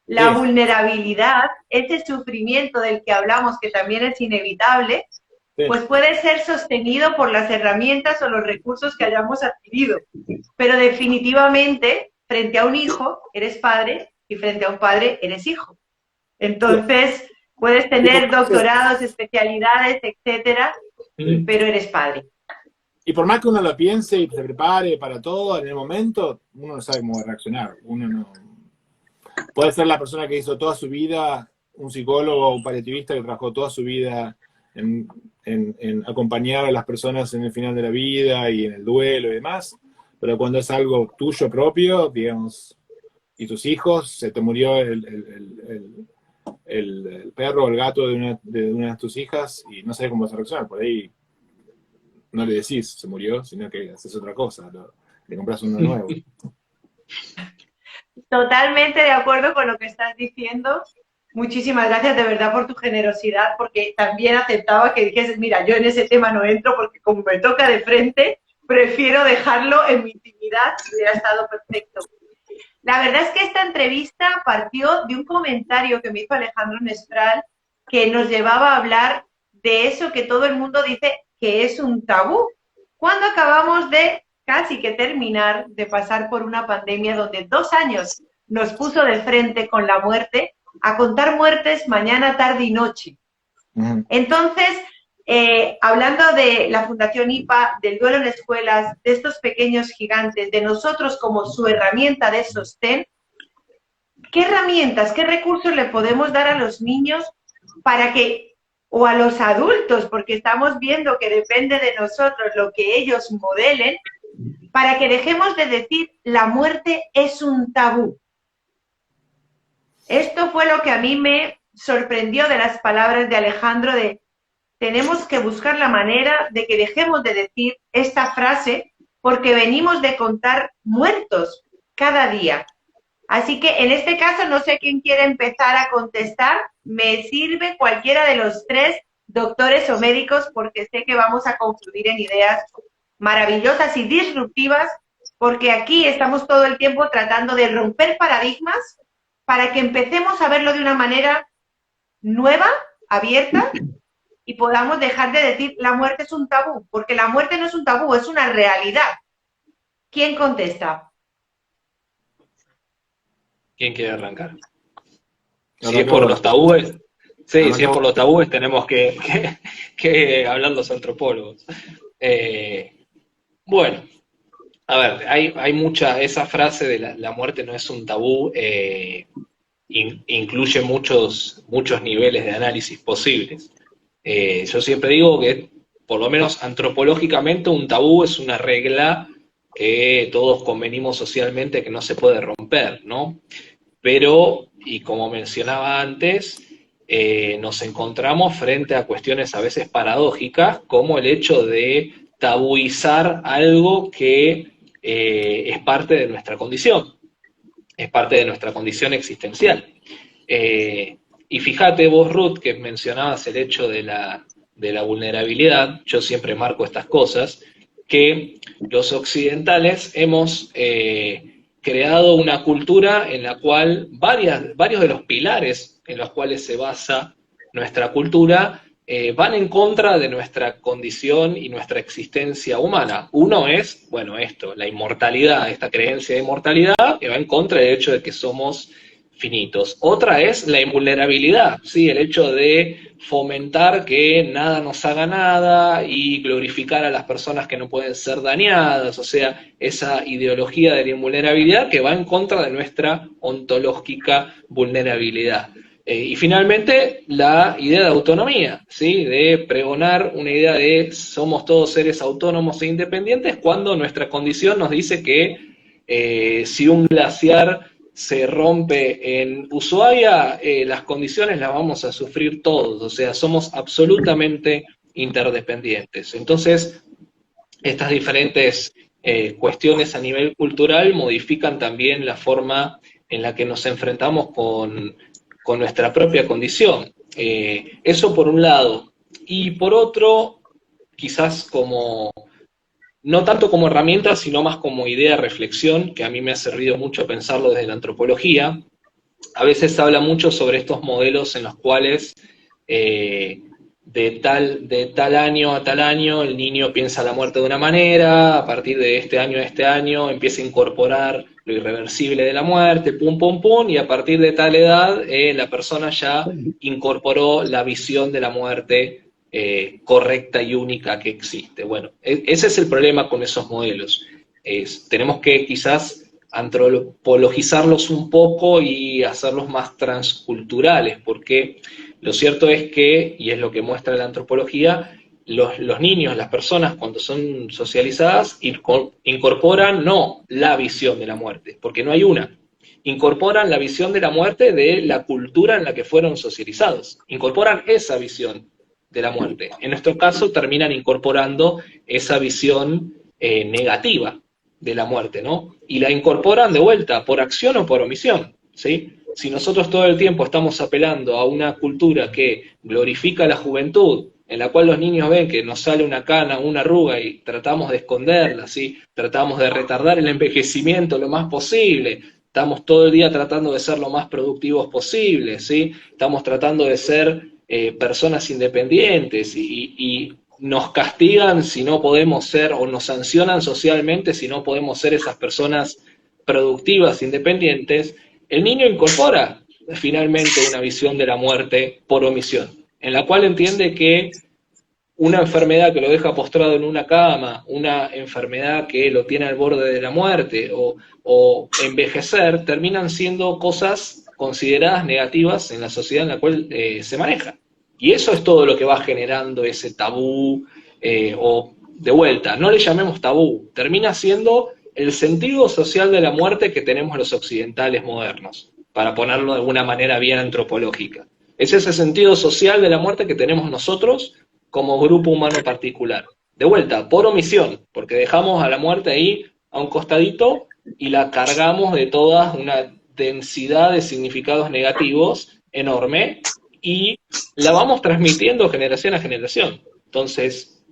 la vulnerabilidad, ese sufrimiento del que hablamos, que también es inevitable, pues puede ser sostenido por las herramientas o los recursos que hayamos adquirido. Pero definitivamente, frente a un hijo, eres padre, y frente a un padre eres hijo. Entonces, puedes tener doctorados, especialidades, etcétera, pero eres padre. Y por más que uno lo piense y se prepare para todo, en el momento, uno no sabe cómo va a reaccionar. Uno no... Puede ser la persona que hizo toda su vida, un psicólogo o un paliativista que trabajó toda su vida en acompañar a las personas en el final de la vida y en el duelo y demás, pero cuando es algo tuyo propio, digamos, y tus hijos, se te murió el perro o el gato de una de tus hijas y no sabes cómo vas a reaccionar, por ahí no le decís se murió, sino que haces otra cosa, le compras uno nuevo. Totalmente de acuerdo con lo que estás diciendo. Muchísimas gracias de verdad por tu generosidad, porque también aceptaba que dijeses, mira, yo en ese tema no entro porque como me toca de frente, prefiero dejarlo en mi intimidad y hubiera estado perfecto. La verdad es que esta entrevista partió de un comentario que me hizo Alejandro Nespral que nos llevaba a hablar de eso que todo el mundo dice que es un tabú. Cuando acabamos de casi que terminar de pasar por una pandemia donde 2 años nos puso de frente con la muerte, a contar muertes mañana, tarde y noche. Entonces, hablando de la Fundación IPA, del duelo en escuelas, de estos pequeños gigantes, de nosotros como su herramienta de sostén, ¿qué herramientas, qué recursos le podemos dar a los niños para que, o a los adultos, porque estamos viendo que depende de nosotros lo que ellos modelen, para que dejemos de decir la muerte es un tabú? Esto fue lo que a mí me sorprendió de las palabras de Alejandro de tenemos que buscar la manera de que dejemos de decir esta frase porque venimos de contar muertos cada día. Así que en este caso no sé quién quiere empezar a contestar, me sirve cualquiera de los 3 doctores o médicos porque sé que vamos a confluir en ideas maravillosas y disruptivas porque aquí estamos todo el tiempo tratando de romper paradigmas para que empecemos a verlo de una manera nueva, abierta, y podamos dejar de decir la muerte es un tabú, porque la muerte no es un tabú, es una realidad. ¿Quién contesta? ¿Quién quiere arrancar? Si es por los tabúes, sí, si es por los tabúes tenemos que hablar los antropólogos. Bueno, a ver, hay mucha, esa frase de la muerte no es un tabú, incluye muchos niveles de análisis posibles. Yo siempre digo que, por lo menos antropológicamente, un tabú es una regla que todos convenimos socialmente que no se puede romper, ¿no? Pero, y como mencionaba antes, nos encontramos frente a cuestiones a veces paradójicas, como el hecho de tabuizar algo que es parte de nuestra condición, es parte de nuestra condición existencial. Y fíjate vos, Ruth, que mencionabas el hecho de la vulnerabilidad, yo siempre marco estas cosas, que los occidentales hemos creado una cultura en la cual varios de los pilares en los cuales se basa nuestra cultura van en contra de nuestra condición y nuestra existencia humana. Uno es, bueno, esto, la inmortalidad, esta creencia de inmortalidad, que va en contra del hecho de que somos finitos. Otra es la invulnerabilidad, ¿sí? El hecho de fomentar que nada nos haga nada y glorificar a las personas que no pueden ser dañadas, o sea, esa ideología de la invulnerabilidad que va en contra de nuestra ontológica vulnerabilidad. Y finalmente, la idea de autonomía, ¿sí? De pregonar una idea de somos todos seres autónomos e independientes cuando nuestra condición nos dice que si un glaciar se rompe en Ushuaia, las condiciones las vamos a sufrir todos, o sea, somos absolutamente interdependientes. Entonces, estas diferentes cuestiones a nivel cultural modifican también la forma en la que nos enfrentamos con nuestra propia condición. Eso por un lado. Y por otro, quizás como, no tanto como herramienta, sino más como idea de reflexión, que a mí me ha servido mucho pensarlo desde la antropología. A veces se habla mucho sobre estos modelos en los cuales de tal año a tal año el niño piensa la muerte de una manera, a partir de este año a este año empieza a incorporar lo irreversible de la muerte, pum, pum, pum, y a partir de tal edad la persona ya incorporó la visión de la muerte correcta y única que existe. Bueno, ese es el problema con esos modelos. Tenemos que quizás antropologizarlos un poco y hacerlos más transculturales, porque lo cierto es que, y es lo que muestra la antropología, los niños, las personas, cuando son socializadas, incorporan no la visión de la muerte, porque no hay una. Incorporan la visión de la muerte de la cultura en la que fueron socializados. Incorporan esa visión de la muerte. En nuestro caso, terminan incorporando esa visión negativa de la muerte, ¿no? Y la incorporan de vuelta, por acción o por omisión, ¿sí? Si nosotros todo el tiempo estamos apelando a una cultura que glorifica la juventud, en la cual los niños ven que nos sale una cana, una arruga y tratamos de esconderla, ¿sí? Tratamos de retardar el envejecimiento lo más posible, estamos todo el día tratando de ser lo más productivos posible, ¿sí? Estamos tratando de ser personas independientes y nos castigan si no podemos ser, o nos sancionan socialmente si no podemos ser esas personas productivas, independientes. El niño incorpora finalmente una visión de la muerte por omisión, en la cual entiende que una enfermedad que lo deja postrado en una cama, una enfermedad que lo tiene al borde de la muerte, o envejecer, terminan siendo cosas consideradas negativas en la sociedad en la cual se maneja. Y eso es todo lo que va generando ese tabú, o de vuelta, no le llamemos tabú, termina siendo el sentido social de la muerte que tenemos los occidentales modernos, para ponerlo de alguna manera bien antropológica. Es ese sentido social de la muerte que tenemos nosotros como grupo humano particular. De vuelta, por omisión, porque dejamos a la muerte ahí a un costadito y la cargamos de toda una densidad de significados negativos enorme y la vamos transmitiendo generación a generación. Entonces,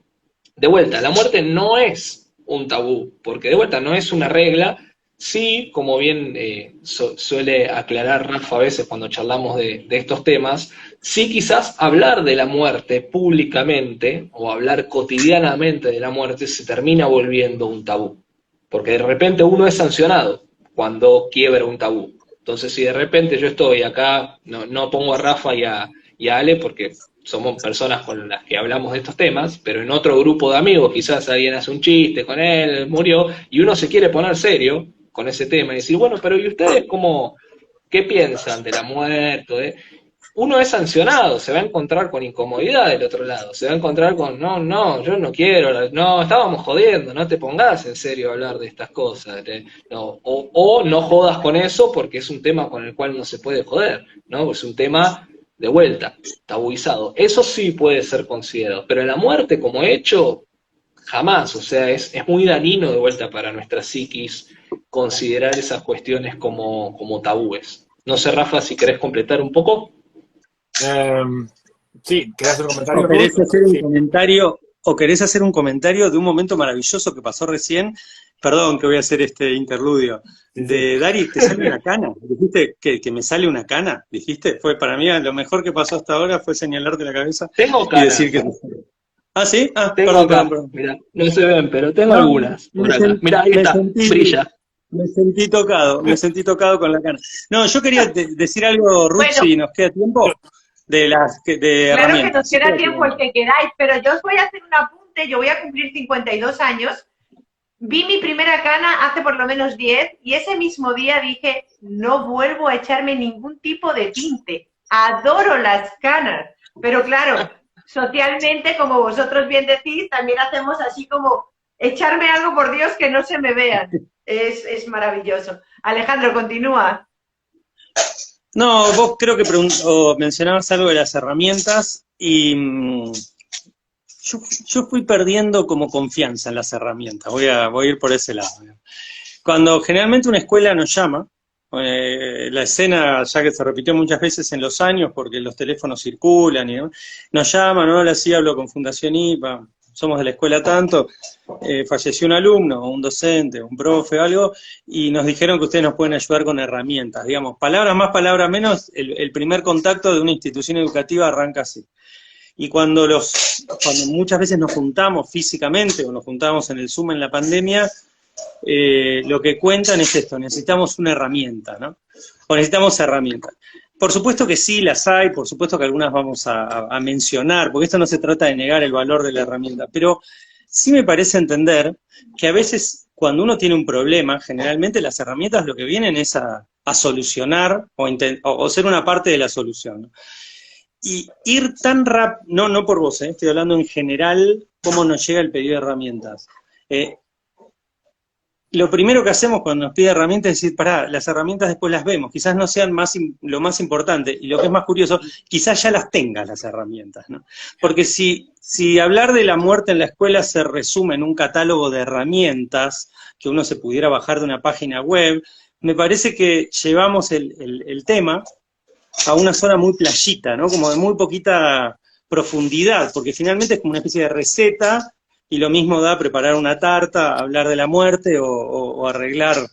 de vuelta, la muerte no es un tabú, porque de vuelta no es una regla. Sí, como bien suele aclarar Rafa a veces cuando charlamos de estos temas, sí quizás hablar de la muerte públicamente o hablar cotidianamente de la muerte se termina volviendo un tabú, porque de repente uno es sancionado cuando quiebra un tabú. Entonces si de repente yo estoy acá, no pongo a Rafa y a Ale porque somos personas con las que hablamos de estos temas, pero en otro grupo de amigos quizás alguien hace un chiste con él, murió, y uno se quiere poner serio con ese tema y decir, bueno, pero ¿y ustedes qué piensan de la muerte? Uno es sancionado, se va a encontrar con incomodidad del otro lado, se va a encontrar con, no, yo no quiero, no, estábamos jodiendo, no te pongas en serio a hablar de estas cosas, no, o no jodas con eso porque es un tema con el cual no se puede joder, ¿no? Es un tema de vuelta, tabuizado. Eso sí puede ser considerado, pero la muerte como hecho, jamás, o sea, es muy dañino de vuelta para nuestra psiquis considerar esas cuestiones como tabúes. No sé, Rafa, si querés completar un poco. Sí, ¿querés hacer un comentario? ¿O querés hacer un comentario? ¿O querés hacer un comentario de un momento maravilloso que pasó recién? Perdón que voy a hacer este interludio. De Dari, ¿te sale una cana? ¿Dijiste que me sale una cana? ¿Dijiste? Fue para mí lo mejor que pasó hasta ahora fue señalarte la cabeza tengo y decir que... ¿Ah, sí? Ah, tengo perdón. Mirá, no se ven, pero tengo algunas por acá. Mirá, ahí está, brilla. Me sentí tocado con la cana. No, yo quería decir algo, Ruth, Bueno, si nos queda tiempo, de claro herramientas. que nos queda tiempo el que queráis, pero yo os voy a hacer un apunte, yo voy a cumplir 52 años, vi mi primera cana hace por lo menos 10 y ese mismo día dije, no vuelvo a echarme ningún tipo de tinte, adoro las canas, pero claro, socialmente, como vosotros bien decís, también hacemos así como echarme algo, por Dios, que no se me vean. Es maravilloso. Alejandro, continúa. No, vos creo que mencionabas algo de las herramientas y yo fui perdiendo como confianza en las herramientas. Voy a ir por ese lado. Cuando generalmente una escuela nos llama, la escena ya que se repitió muchas veces en los años porque los teléfonos circulan y demás, nos llaman, no, ahora sí hablo con Fundación IPA, somos de la escuela tanto, falleció un alumno, un docente, un profe o algo, y nos dijeron que ustedes nos pueden ayudar con herramientas, digamos, palabras más, palabras menos, el primer contacto de una institución educativa arranca así. Y cuando muchas veces nos juntamos físicamente, o nos juntamos en el Zoom en la pandemia, lo que cuentan es esto, necesitamos una herramienta, ¿no? O necesitamos herramientas. Por supuesto que sí, las hay, por supuesto que algunas vamos a mencionar, porque esto no se trata de negar el valor de la herramienta, pero sí me parece entender que a veces cuando uno tiene un problema, generalmente las herramientas lo que vienen es a solucionar o ser una parte de la solución, ¿no? Y ir tan rápido, no por vos, estoy hablando en general, cómo nos llega el pedido de herramientas. Lo primero que hacemos cuando nos pide herramientas es decir, pará, las herramientas después las vemos, quizás no sean lo más importante, y lo que es más curioso, quizás ya las tengas las herramientas, ¿no? Porque si hablar de la muerte en la escuela se resume en un catálogo de herramientas que uno se pudiera bajar de una página web, me parece que llevamos el tema a una zona muy playita, ¿no? Como de muy poquita profundidad, porque finalmente es como una especie de receta, y lo mismo da preparar una tarta, hablar de la muerte o arreglar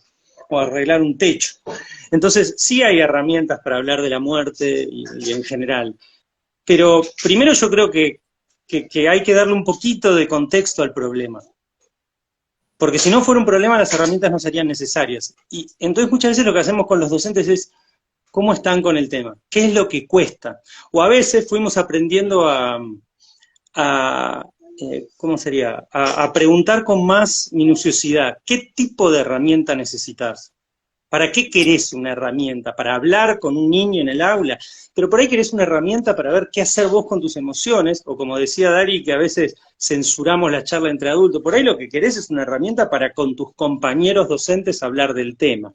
un techo. Entonces, sí hay herramientas para hablar de la muerte y en general. Pero primero yo creo que hay que darle un poquito de contexto al problema. Porque si no fuera un problema, las herramientas no serían necesarias. Y entonces muchas veces lo que hacemos con los docentes es, ¿cómo están con el tema? ¿Qué es lo que cuesta? O a veces fuimos aprendiendo ¿cómo sería? A preguntar con más minuciosidad, ¿qué tipo de herramienta necesitas? ¿Para qué querés una herramienta? ¿Para hablar con un niño en el aula? Pero por ahí querés una herramienta para ver qué hacer vos con tus emociones, o como decía Dari, que a veces censuramos la charla entre adultos, por ahí lo que querés es una herramienta para con tus compañeros docentes hablar del tema.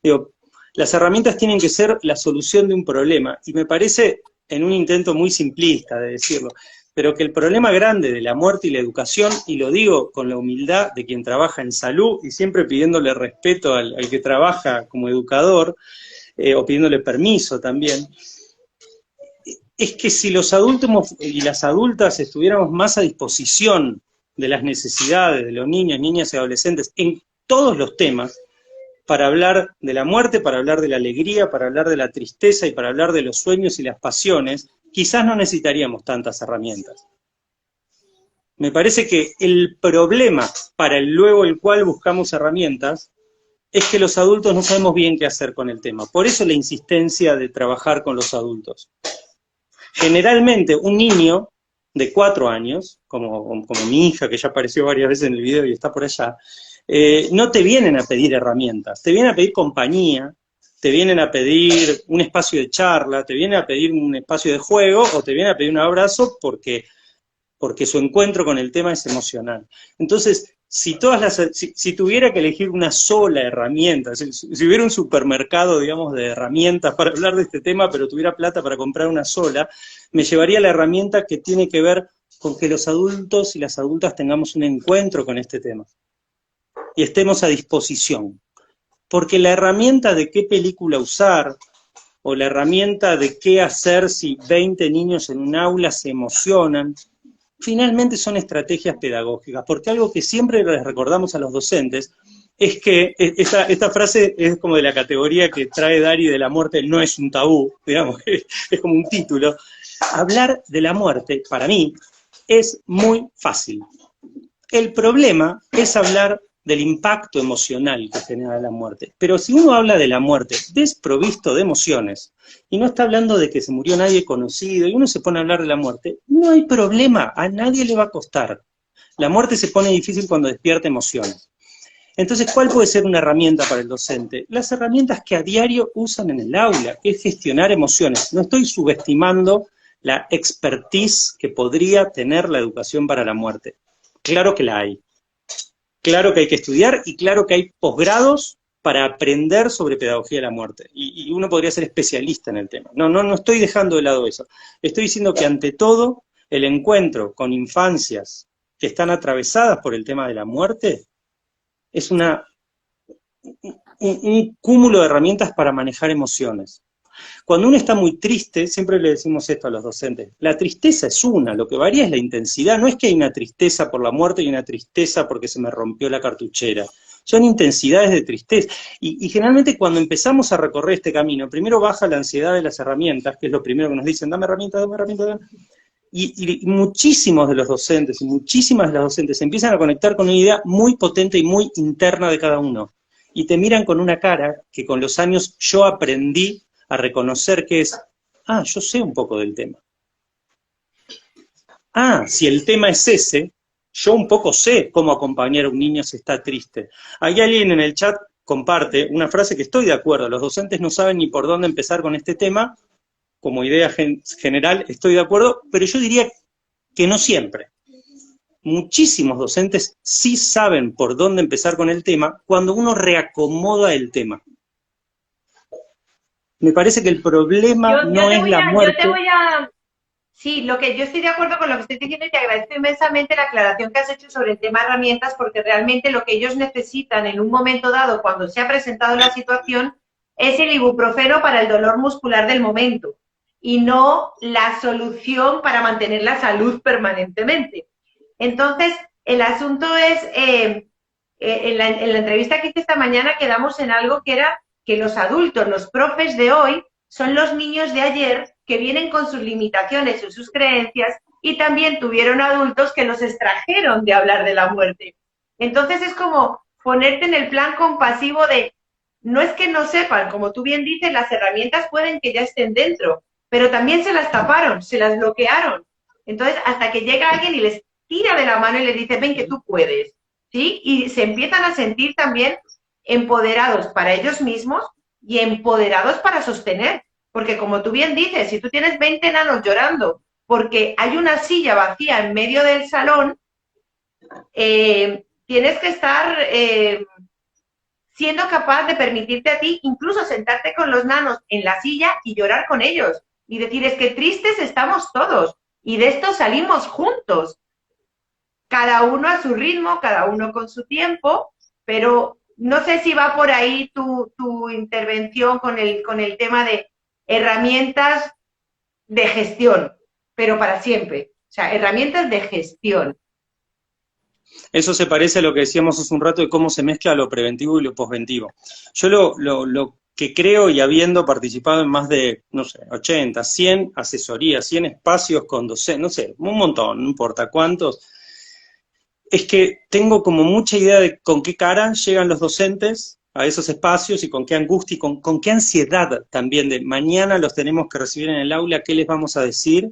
Digo, las herramientas tienen que ser la solución de un problema, y me parece, en un intento muy simplista de decirlo, pero que el problema grande de la muerte y la educación, y lo digo con la humildad de quien trabaja en salud, y siempre pidiéndole respeto al que trabaja como educador, o pidiéndole permiso también, es que si los adultos y las adultas estuviéramos más a disposición de las necesidades de los niños, niñas y adolescentes en todos los temas, para hablar de la muerte, para hablar de la alegría, para hablar de la tristeza y para hablar de los sueños y las pasiones, quizás no necesitaríamos tantas herramientas. Me parece que el problema para luego el cual buscamos herramientas es que los adultos no sabemos bien qué hacer con el tema. Por eso la insistencia de trabajar con los adultos. Generalmente un niño de 4 años, como mi hija, que ya apareció varias veces en el video y está por allá, no te vienen a pedir herramientas, te vienen a pedir compañía, te vienen a pedir un espacio de charla, te vienen a pedir un espacio de juego, o te vienen a pedir un abrazo porque su encuentro con el tema es emocional. Entonces, si tuviera que elegir una sola herramienta, si hubiera un supermercado, digamos, de herramientas para hablar de este tema, pero tuviera plata para comprar una sola, me llevaría la herramienta que tiene que ver con que los adultos y las adultas tengamos un encuentro con este tema. Y estemos a disposición. Porque la herramienta de qué película usar, o la herramienta de qué hacer si 20 niños en un aula se emocionan, finalmente son estrategias pedagógicas. Porque algo que siempre les recordamos a los docentes es que esta frase es como de la categoría que trae Dari de la muerte, no es un tabú, digamos, es como un título. Hablar de la muerte, para mí, es muy fácil. El problema es hablar del impacto emocional que genera la muerte. Pero si uno habla de la muerte desprovisto de emociones, y no está hablando de que se murió nadie conocido, y uno se pone a hablar de la muerte, no hay problema, a nadie le va a costar. La muerte se pone difícil cuando despierta emociones. Entonces, ¿cuál puede ser una herramienta para el docente? Las herramientas que a diario usan en el aula, que es gestionar emociones. No estoy subestimando la expertise que podría tener la educación para la muerte. Claro que la hay. Claro que hay que estudiar y claro que hay posgrados para aprender sobre pedagogía de la muerte. Y uno podría ser especialista en el tema. No estoy dejando de lado eso. Estoy diciendo que ante todo, el encuentro con infancias que están atravesadas por el tema de la muerte es un cúmulo de herramientas para manejar emociones. Cuando uno está muy triste, siempre le decimos esto a los docentes, la tristeza es una, lo que varía es la intensidad, no es que hay una tristeza por la muerte y una tristeza porque se me rompió la cartuchera, son intensidades de tristeza, y generalmente cuando empezamos a recorrer este camino, primero baja la ansiedad de las herramientas, que es lo primero que nos dicen, dame herramientas, Y muchísimos de los docentes y muchísimas de las docentes se empiezan a conectar con una idea muy potente y muy interna de cada uno. Y te miran con una cara que con los años yo aprendí a reconocer que es, ah, yo sé un poco del tema. Ah, si el tema es ese, yo un poco sé cómo acompañar a un niño si está triste. Hay alguien en el chat comparte una frase que estoy de acuerdo, los docentes no saben ni por dónde empezar con este tema, como idea general estoy de acuerdo, pero yo diría que no siempre. Muchísimos docentes sí saben por dónde empezar con el tema cuando uno reacomoda el tema. Me parece que el problema no es la muerte. Sí, lo que yo estoy de acuerdo con lo que estoy diciendo y te agradezco inmensamente la aclaración que has hecho sobre el tema herramientas, porque realmente lo que ellos necesitan en un momento dado, cuando se ha presentado la situación, es el ibuprofeno para el dolor muscular del momento y no la solución para mantener la salud permanentemente. Entonces, el asunto es, en la entrevista que hice esta mañana quedamos en algo que era que los adultos, los profes de hoy, son los niños de ayer que vienen con sus limitaciones y sus creencias y también tuvieron adultos que los extrajeron de hablar de la muerte. Entonces es como ponerte en el plan compasivo de, no es que no sepan, como tú bien dices, las herramientas pueden que ya estén dentro, pero también se las taparon, se las bloquearon. Entonces, hasta que llega alguien y les tira de la mano y les dice, ven que tú puedes, ¿sí? Y se empiezan a sentir también empoderados para ellos mismos y empoderados para sostener. Porque como tú bien dices, si tú tienes 20 enanos llorando porque hay una silla vacía en medio del salón, tienes que estar siendo capaz de permitirte a ti incluso sentarte con los nanos en la silla y llorar con ellos. Y decir, es que tristes estamos todos y de esto salimos juntos. Cada uno a su ritmo, cada uno con su tiempo, pero no sé si va por ahí tu intervención con el tema de herramientas de gestión, pero para siempre. O sea, herramientas de gestión. Eso se parece a lo que decíamos hace un rato de cómo se mezcla lo preventivo y lo posventivo. Yo lo que creo, y habiendo participado en más de, no sé, 80, 100 asesorías, 100 espacios con docentes, no sé, un montón, no importa cuántos, es que tengo como mucha idea de con qué cara llegan los docentes a esos espacios y con qué angustia y con qué ansiedad también de mañana los tenemos que recibir en el aula, qué les vamos a decir,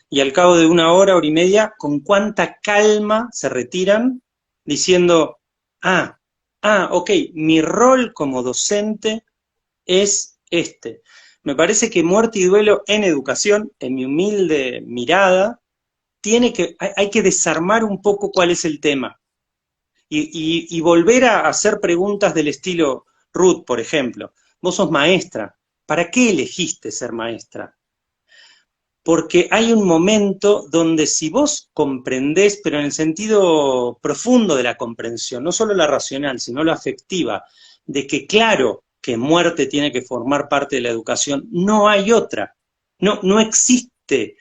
y al cabo de una hora, hora y media, con cuánta calma se retiran diciendo, ok, mi rol como docente es este. Me parece que muerte y duelo en educación, en mi humilde mirada, hay que desarmar un poco cuál es el tema. Y volver a hacer preguntas del estilo, Ruth, por ejemplo, vos sos maestra, ¿para qué elegiste ser maestra? Porque hay un momento donde si vos comprendés, pero en el sentido profundo de la comprensión, no solo la racional, sino la afectiva, de que claro que muerte tiene que formar parte de la educación, no hay otra, no existe.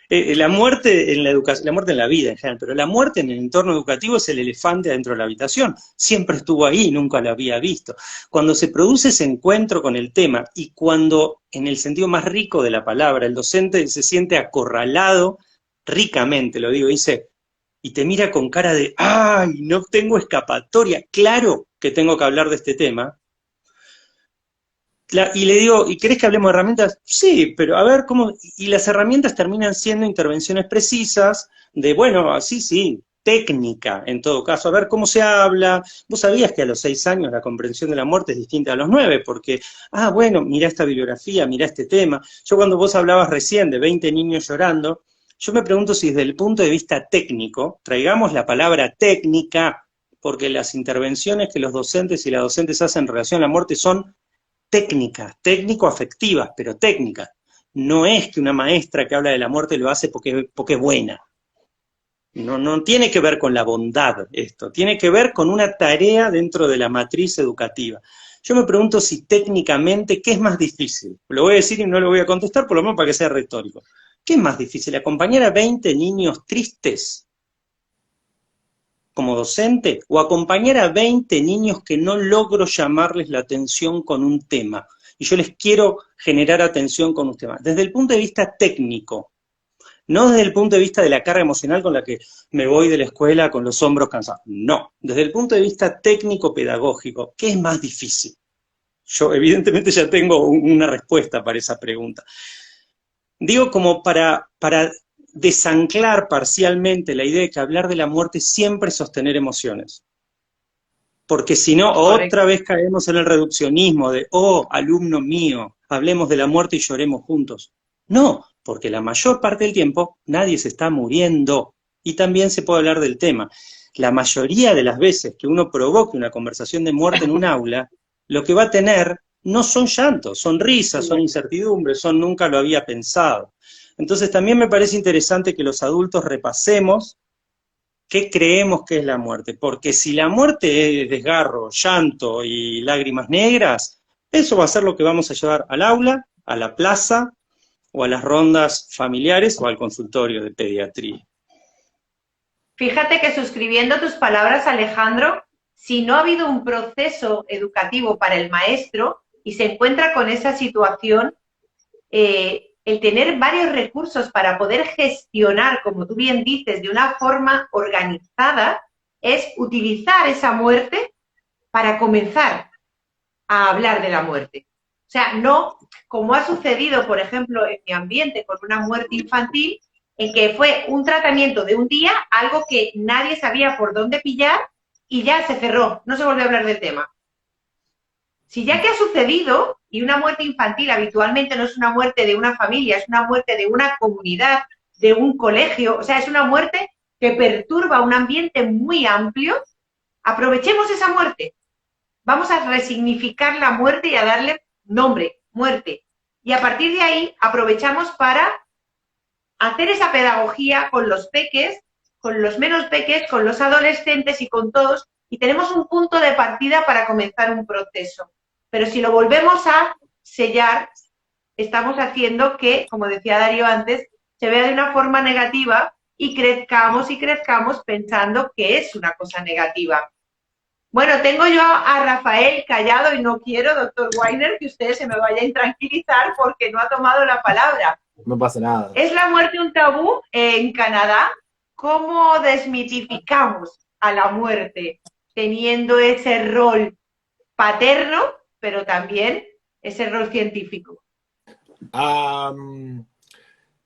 La muerte en la educación, la muerte en la vida en general, pero la muerte en el entorno educativo es el elefante dentro de la habitación, siempre estuvo ahí, nunca lo había visto. Cuando se produce ese encuentro con el tema y cuando, en el sentido más rico de la palabra, el docente se siente acorralado, ricamente lo digo, dice, y te mira con cara de, ¡ay, no tengo escapatoria! Claro que tengo que hablar de este tema. Y le digo, ¿y querés que hablemos de herramientas? Sí, pero a ver cómo... Y las herramientas terminan siendo intervenciones precisas de, bueno, sí, técnica en todo caso. A ver cómo se habla. Vos sabías que a los 6 años la comprensión de la muerte es distinta a los 9, porque, bueno, mirá esta bibliografía, mirá este tema. Yo cuando vos hablabas recién de 20 niños llorando, yo me pregunto si desde el punto de vista técnico, traigamos la palabra técnica, porque las intervenciones que los docentes y las docentes hacen en relación a la muerte son técnicas, técnico-afectivas, pero técnicas. No es que una maestra que habla de la muerte lo hace porque es buena. No tiene que ver con la bondad esto, tiene que ver con una tarea dentro de la matriz educativa. Yo me pregunto si técnicamente, ¿qué es más difícil? Lo voy a decir y no lo voy a contestar, por lo menos para que sea retórico. ¿Qué es más difícil? ¿Acompañar a 20 niños tristes como docente, o acompañar a 20 niños que no logro llamarles la atención con un tema, y yo les quiero generar atención con un tema? Desde el punto de vista técnico, No desde el punto de vista de la carga emocional con la que me voy de la escuela con los hombros cansados. No, desde el punto de vista técnico-pedagógico, ¿qué es más difícil? Yo evidentemente ya tengo una respuesta para esa pregunta. Digo como para desanclar parcialmente la idea de que hablar de la muerte siempre es sostener emociones. Porque si no, otra vez caemos en el reduccionismo de, oh, alumno mío, hablemos de la muerte y lloremos juntos. No, porque la mayor parte del tiempo nadie se está muriendo y también se puede hablar del tema. La mayoría de las veces que uno provoque una conversación de muerte en un aula, lo que va a tener no son llantos, son risas, son incertidumbres, son nunca lo había pensado. Entonces también me parece interesante que los adultos repasemos qué creemos que es la muerte, porque si la muerte es desgarro, llanto y lágrimas negras, eso va a ser lo que vamos a llevar al aula, a la plaza, o a las rondas familiares, o al consultorio de pediatría. Fíjate que suscribiendo tus palabras, Alejandro, si no ha habido un proceso educativo para el maestro y se encuentra con esa situación, el tener varios recursos para poder gestionar, como tú bien dices, de una forma organizada, es utilizar esa muerte para comenzar a hablar de la muerte. O sea, no como ha sucedido, por ejemplo, en mi ambiente con una muerte infantil, en que fue un tratamiento de un día, algo que nadie sabía por dónde pillar y ya se cerró, no se volvió a hablar del tema. Si ya que ha sucedido, y una muerte infantil habitualmente no es una muerte de una familia, es una muerte de una comunidad, de un colegio, o sea, es una muerte que perturba un ambiente muy amplio, aprovechemos esa muerte. Vamos a resignificar la muerte y a darle nombre, muerte. Y a partir de ahí aprovechamos para hacer esa pedagogía con los peques, con los menos peques, con los adolescentes y con todos, y tenemos un punto de partida para comenzar un proceso. Pero si lo volvemos a sellar, estamos haciendo que, como decía Darío antes, se vea de una forma negativa y crezcamos pensando que es una cosa negativa. Bueno, tengo yo a Rafael callado y no quiero, doctor Weiner, que ustedes se me vayan a intranquilizar porque no ha tomado la palabra. No pasa nada. ¿Es la muerte un tabú en Canadá? ¿Cómo desmitificamos a la muerte teniendo ese rol paterno, pero también ese rol científico?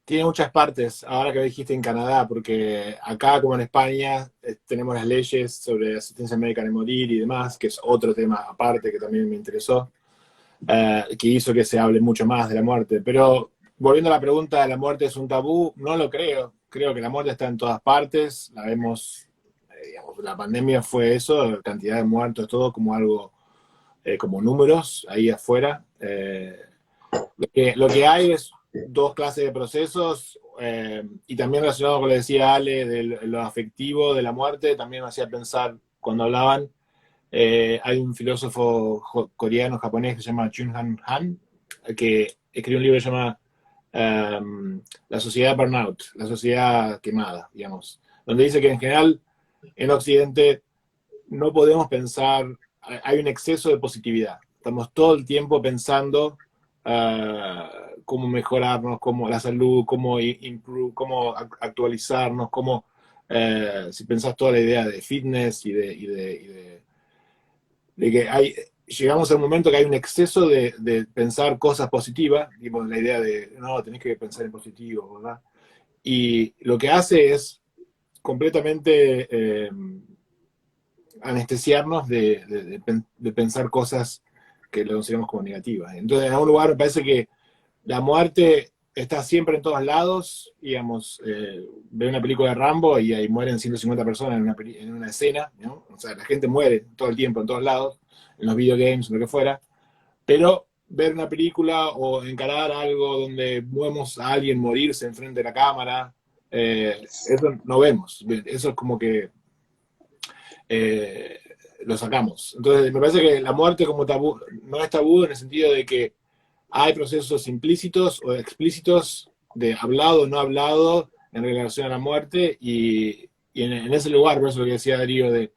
Tiene muchas partes, ahora que dijiste en Canadá, porque acá, como en España, tenemos las leyes sobre asistencia médica de morir y demás, que es otro tema aparte que también me interesó, que hizo que se hable mucho más de la muerte. Pero volviendo a la pregunta, ¿la muerte es un tabú? No lo creo. Creo que la muerte está en todas partes, la vemos, digamos, la pandemia fue eso, cantidad de muertos, todo como algo, como números ahí afuera. Lo que hay es dos clases de procesos, y también relacionado con lo que decía Ale, de lo afectivo de la muerte, también me hacía pensar cuando hablaban, hay un filósofo coreano, japonés, que se llama Chun Han, que escribió un libro que se llama La sociedad burnout, la sociedad quemada, digamos, donde dice que en general en Occidente no podemos pensar, hay un exceso de positividad, estamos todo el tiempo pensando cómo mejorarnos, cómo la salud, cómo cómo actualizarnos, cómo, si pensás toda la idea de fitness y de que llegamos a un momento que hay un exceso de pensar cosas positivas, digamos, la idea de, no, tenés que pensar en positivo, ¿verdad? Y lo que hace es completamente anestesiarnos de pensar cosas que lo consideramos como negativas. Entonces, en algún lugar me parece que la muerte está siempre en todos lados, digamos, ve una película de Rambo y ahí mueren 150 personas en una escena, ¿no? O sea, la gente muere todo el tiempo en todos lados, en los videogames, en lo que fuera, pero ver una película o encarar algo donde vemos a alguien morirse enfrente de la cámara, eso no vemos, eso es como que lo sacamos. Entonces, me parece que la muerte como tabú no es tabú en el sentido de que hay procesos implícitos o explícitos de hablado o no hablado en relación a la muerte y en ese lugar, por eso lo que decía Darío, de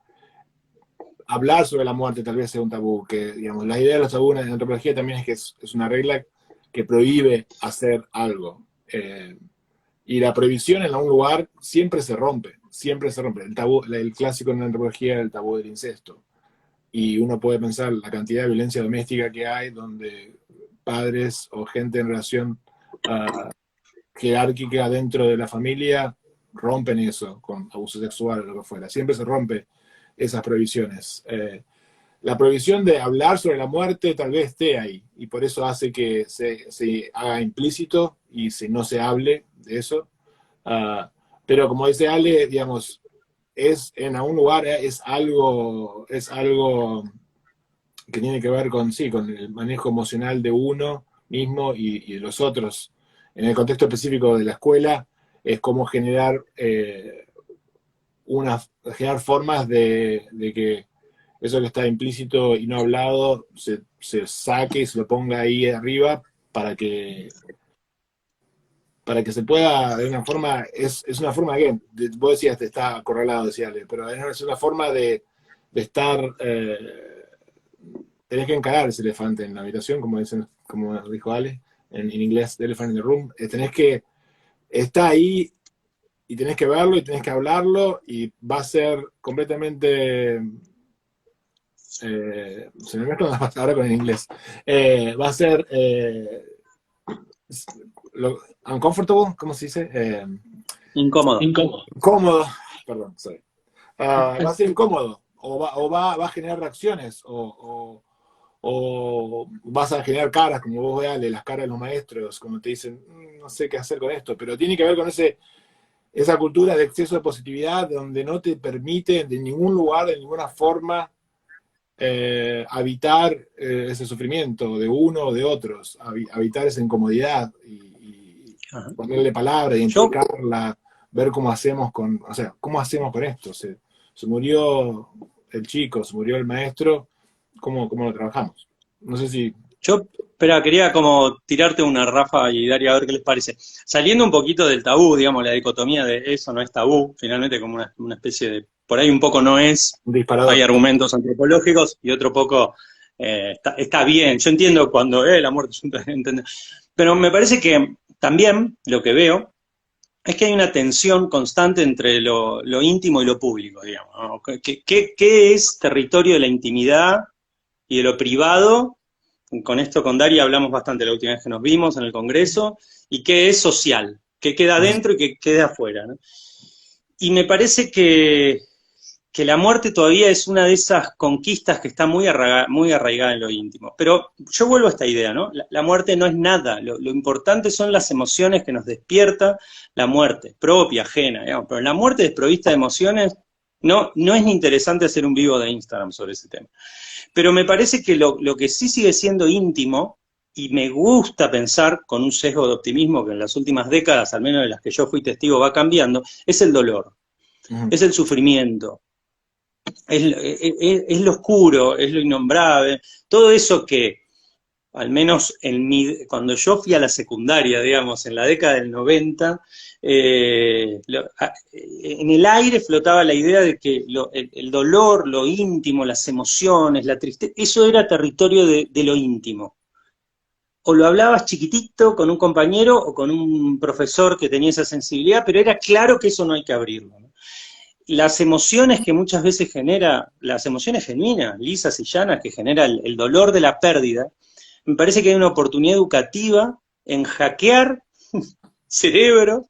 hablar sobre la muerte tal vez sea un tabú, que digamos, la idea de los tabúes en antropología también es que es una regla que prohíbe hacer algo. Y la prohibición en algún lugar siempre se rompe, siempre se rompe. El tabú, el clásico en la antropología, el tabú del incesto. Y uno puede pensar la cantidad de violencia doméstica que hay, donde padres o gente en relación jerárquica dentro de la familia rompen eso, con abuso sexual o lo que fuera. Siempre se rompe esas prohibiciones. La prohibición de hablar sobre la muerte tal vez esté ahí, y por eso hace que se haga implícito y no se hable de eso. Pero como dice Ale, digamos, es en algún lugar es algo que tiene que ver con, sí, con el manejo emocional de uno mismo y de los otros. En el contexto específico de la escuela, es como generar, generar formas de que eso que está implícito y no hablado se saque y se lo ponga ahí arriba para que se pueda, de una forma, es una forma, vos decías, está acorralado, decía Ale, pero es una forma de estar, tenés que encarar ese elefante en la habitación, como dijo Ale, en inglés, the elephant in the room, tenés que, está ahí y tenés que verlo y tenés que hablarlo y va a ser completamente, se me mezclan las palabras con el inglés, va a ser uncomfortable, ¿cómo se dice? Incómodo. Incómodo, perdón, sorry. Va a ser incómodo, o va a generar reacciones, o vas a generar caras, como vos veas, las caras de los maestros, como te dicen, no sé qué hacer con esto, pero tiene que ver con esa cultura de exceso de positividad, donde no te permite de ningún lugar, de ninguna forma, habitar ese sufrimiento de uno o de otros, habitar esa incomodidad y ponerle palabra, identificarla, ver cómo hacemos con esto. Se murió el chico, se murió el maestro, ¿cómo lo trabajamos? No sé si... Yo, espera, quería como tirarte una, Rafa y Dario, a ver qué les parece. Saliendo un poquito del tabú, digamos, la dicotomía de eso no es tabú, finalmente como una especie de, por ahí un poco no es, disparador. Hay argumentos antropológicos y otro poco está bien. Yo entiendo cuando la muerte es un... Pero me parece que también lo que veo es que hay una tensión constante entre lo íntimo y lo público, digamos, ¿no? ¿Qué es territorio de la intimidad y de lo privado? Con esto con Daria hablamos bastante la última vez que nos vimos en el Congreso, y qué es social, qué queda adentro y qué queda afuera, ¿no? Y me parece que la muerte todavía es una de esas conquistas que está muy arraigada en lo íntimo. Pero yo vuelvo a esta idea, ¿no? La muerte no es nada, lo importante son las emociones que nos despierta la muerte, propia, ajena, digamos. Pero la muerte desprovista de emociones, no es ni interesante hacer un vivo de Instagram sobre ese tema. Pero me parece que lo que sí sigue siendo íntimo, y me gusta pensar con un sesgo de optimismo que en las últimas décadas, al menos de las que yo fui testigo, va cambiando, es el dolor, es el sufrimiento, es lo oscuro, es lo innombrable, todo eso que, al menos cuando yo fui a la secundaria, digamos, en la década del 90, en el aire flotaba la idea de que el dolor, lo íntimo, las emociones, la tristeza, eso era territorio de lo íntimo. O lo hablabas chiquitito con un compañero o con un profesor que tenía esa sensibilidad, pero era claro que eso no hay que abrirlo, ¿no? Las emociones que muchas veces genera, las emociones genuinas, lisas y llanas, que genera el dolor de la pérdida, me parece que hay una oportunidad educativa en hackear cerebros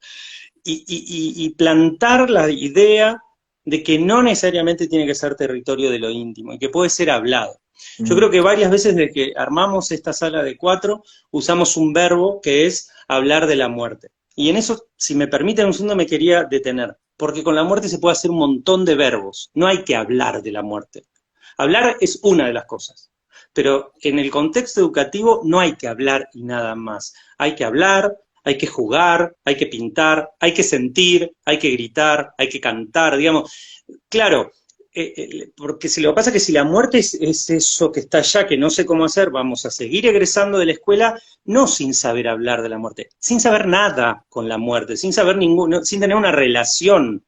y plantar la idea de que no necesariamente tiene que ser territorio de lo íntimo y que puede ser hablado. Yo creo que varias veces desde que armamos esta sala de 4 usamos un verbo que es hablar de la muerte. Y en eso, si me permiten un segundo, me quería detener, porque con la muerte se puede hacer un montón de verbos, no hay que hablar de la muerte. Hablar es una de las cosas, pero en el contexto educativo no hay que hablar y nada más. Hay que hablar, hay que jugar, hay que pintar, hay que sentir, hay que gritar, hay que cantar, digamos. Claro, porque lo que pasa es que si la muerte es eso que está allá, que no sé cómo hacer, vamos a seguir egresando de la escuela, no sin saber hablar de la muerte, sin saber nada con la muerte, sin tener una relación.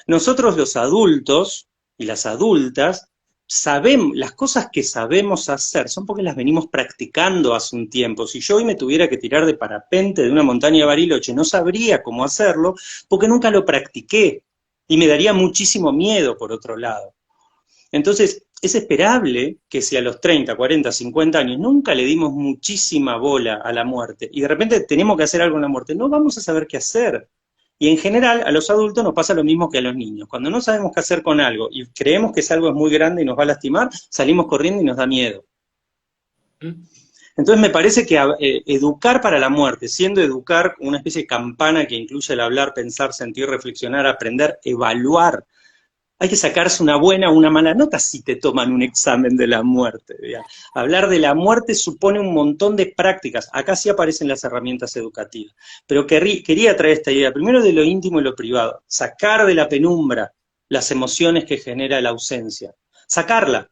Nosotros los adultos y las adultas las cosas que sabemos hacer son porque las venimos practicando hace un tiempo. Si yo hoy me tuviera que tirar de parapente de una montaña de Bariloche, no sabría cómo hacerlo porque nunca lo practiqué y me daría muchísimo miedo por otro lado. Entonces, es esperable que si a los 30, 40, 50 años nunca le dimos muchísima bola a la muerte y de repente tenemos que hacer algo en la muerte, no vamos a saber qué hacer. Y en general a los adultos nos pasa lo mismo que a los niños. Cuando no sabemos qué hacer con algo y creemos que ese algo es muy grande y nos va a lastimar, salimos corriendo y nos da miedo. Entonces me parece que educar para la muerte, siendo educar una especie de campana que incluye el hablar, pensar, sentir, reflexionar, aprender, evaluar. Hay que sacarse una buena o una mala nota si te toman un examen de la muerte. Digamos. Hablar de la muerte supone un montón de prácticas. Acá sí aparecen las herramientas educativas. Pero quería traer esta idea, primero de lo íntimo y lo privado. Sacar de la penumbra las emociones que genera la ausencia. Sacarla.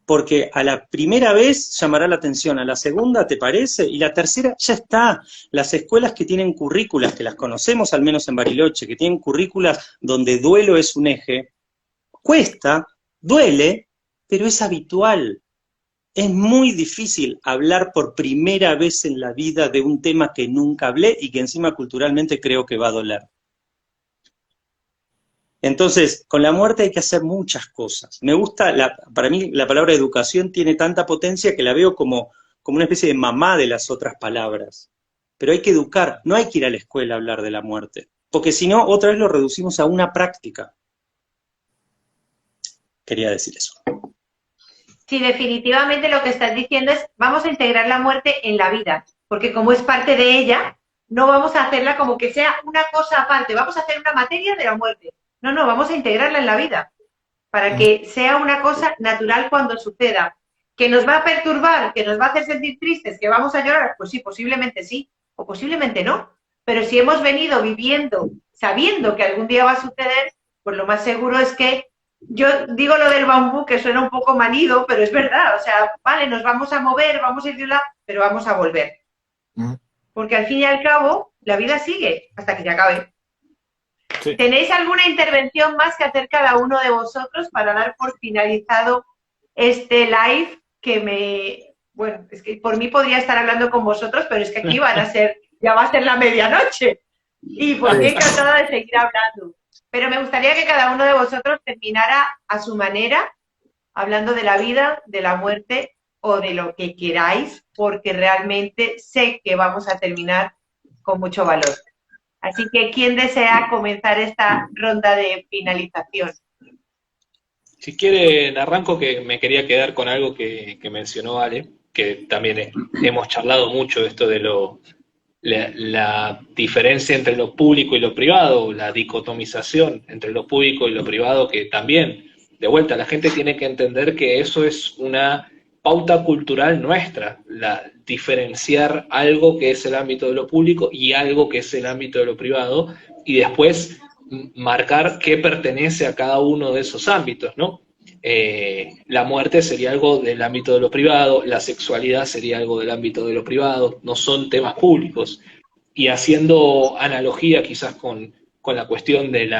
Porque a la primera vez llamará la atención, a la segunda, ¿te parece? Y la tercera ya está. Las escuelas que tienen currículas, que las conocemos al menos en Bariloche, que tienen currículas donde duelo es un eje, cuesta, duele, pero es habitual. Es muy difícil hablar por primera vez en la vida de un tema que nunca hablé y que encima culturalmente creo que va a doler. Entonces, con la muerte hay que hacer muchas cosas. Me gusta, para mí la palabra educación tiene tanta potencia que la veo como una especie de mamá de las otras palabras. Pero hay que educar, no hay que ir a la escuela a hablar de la muerte, porque si no, otra vez lo reducimos a una práctica. Quería decir eso. Sí, definitivamente lo que estás diciendo es, vamos a integrar la muerte en la vida, porque como es parte de ella, no vamos a hacerla como que sea una cosa aparte, vamos a hacer una materia de la muerte. No, vamos a integrarla en la vida, para que sea una cosa natural cuando suceda. ¿Que nos va a perturbar? ¿Que nos va a hacer sentir tristes? ¿Que vamos a llorar? Pues sí, o posiblemente no. Pero si hemos venido viviendo, sabiendo que algún día va a suceder, pues lo más seguro es que, yo digo lo del bambú, que suena un poco manido, pero es verdad, o sea, vale, nos vamos a mover, vamos a ir de un lado, pero vamos a volver. Porque al fin y al cabo, la vida sigue hasta que se acabe. Sí. ¿Tenéis alguna intervención más que hacer cada uno de vosotros para dar por finalizado este live bueno, es que por mí podría estar hablando con vosotros, pero es que aquí ya va a ser la medianoche y por mí encantada de seguir hablando. Pero me gustaría que cada uno de vosotros terminara a su manera, hablando de la vida, de la muerte o de lo que queráis, porque realmente sé que vamos a terminar con mucho valor. Así que, ¿quién desea comenzar esta ronda de finalización? Si quieren, arranco, que me quería quedar con algo que mencionó Ale, que también hemos charlado mucho de esto de la diferencia entre lo público y lo privado, la dicotomización entre lo público y lo privado, que también, de vuelta, la gente tiene que entender que eso es una pauta cultural nuestra, diferenciar algo que es el ámbito de lo público y algo que es el ámbito de lo privado, y después marcar qué pertenece a cada uno de esos ámbitos, ¿no? La muerte sería algo del ámbito de lo privado, la sexualidad sería algo del ámbito de lo privado, no son temas públicos. Y haciendo analogía quizás con la cuestión de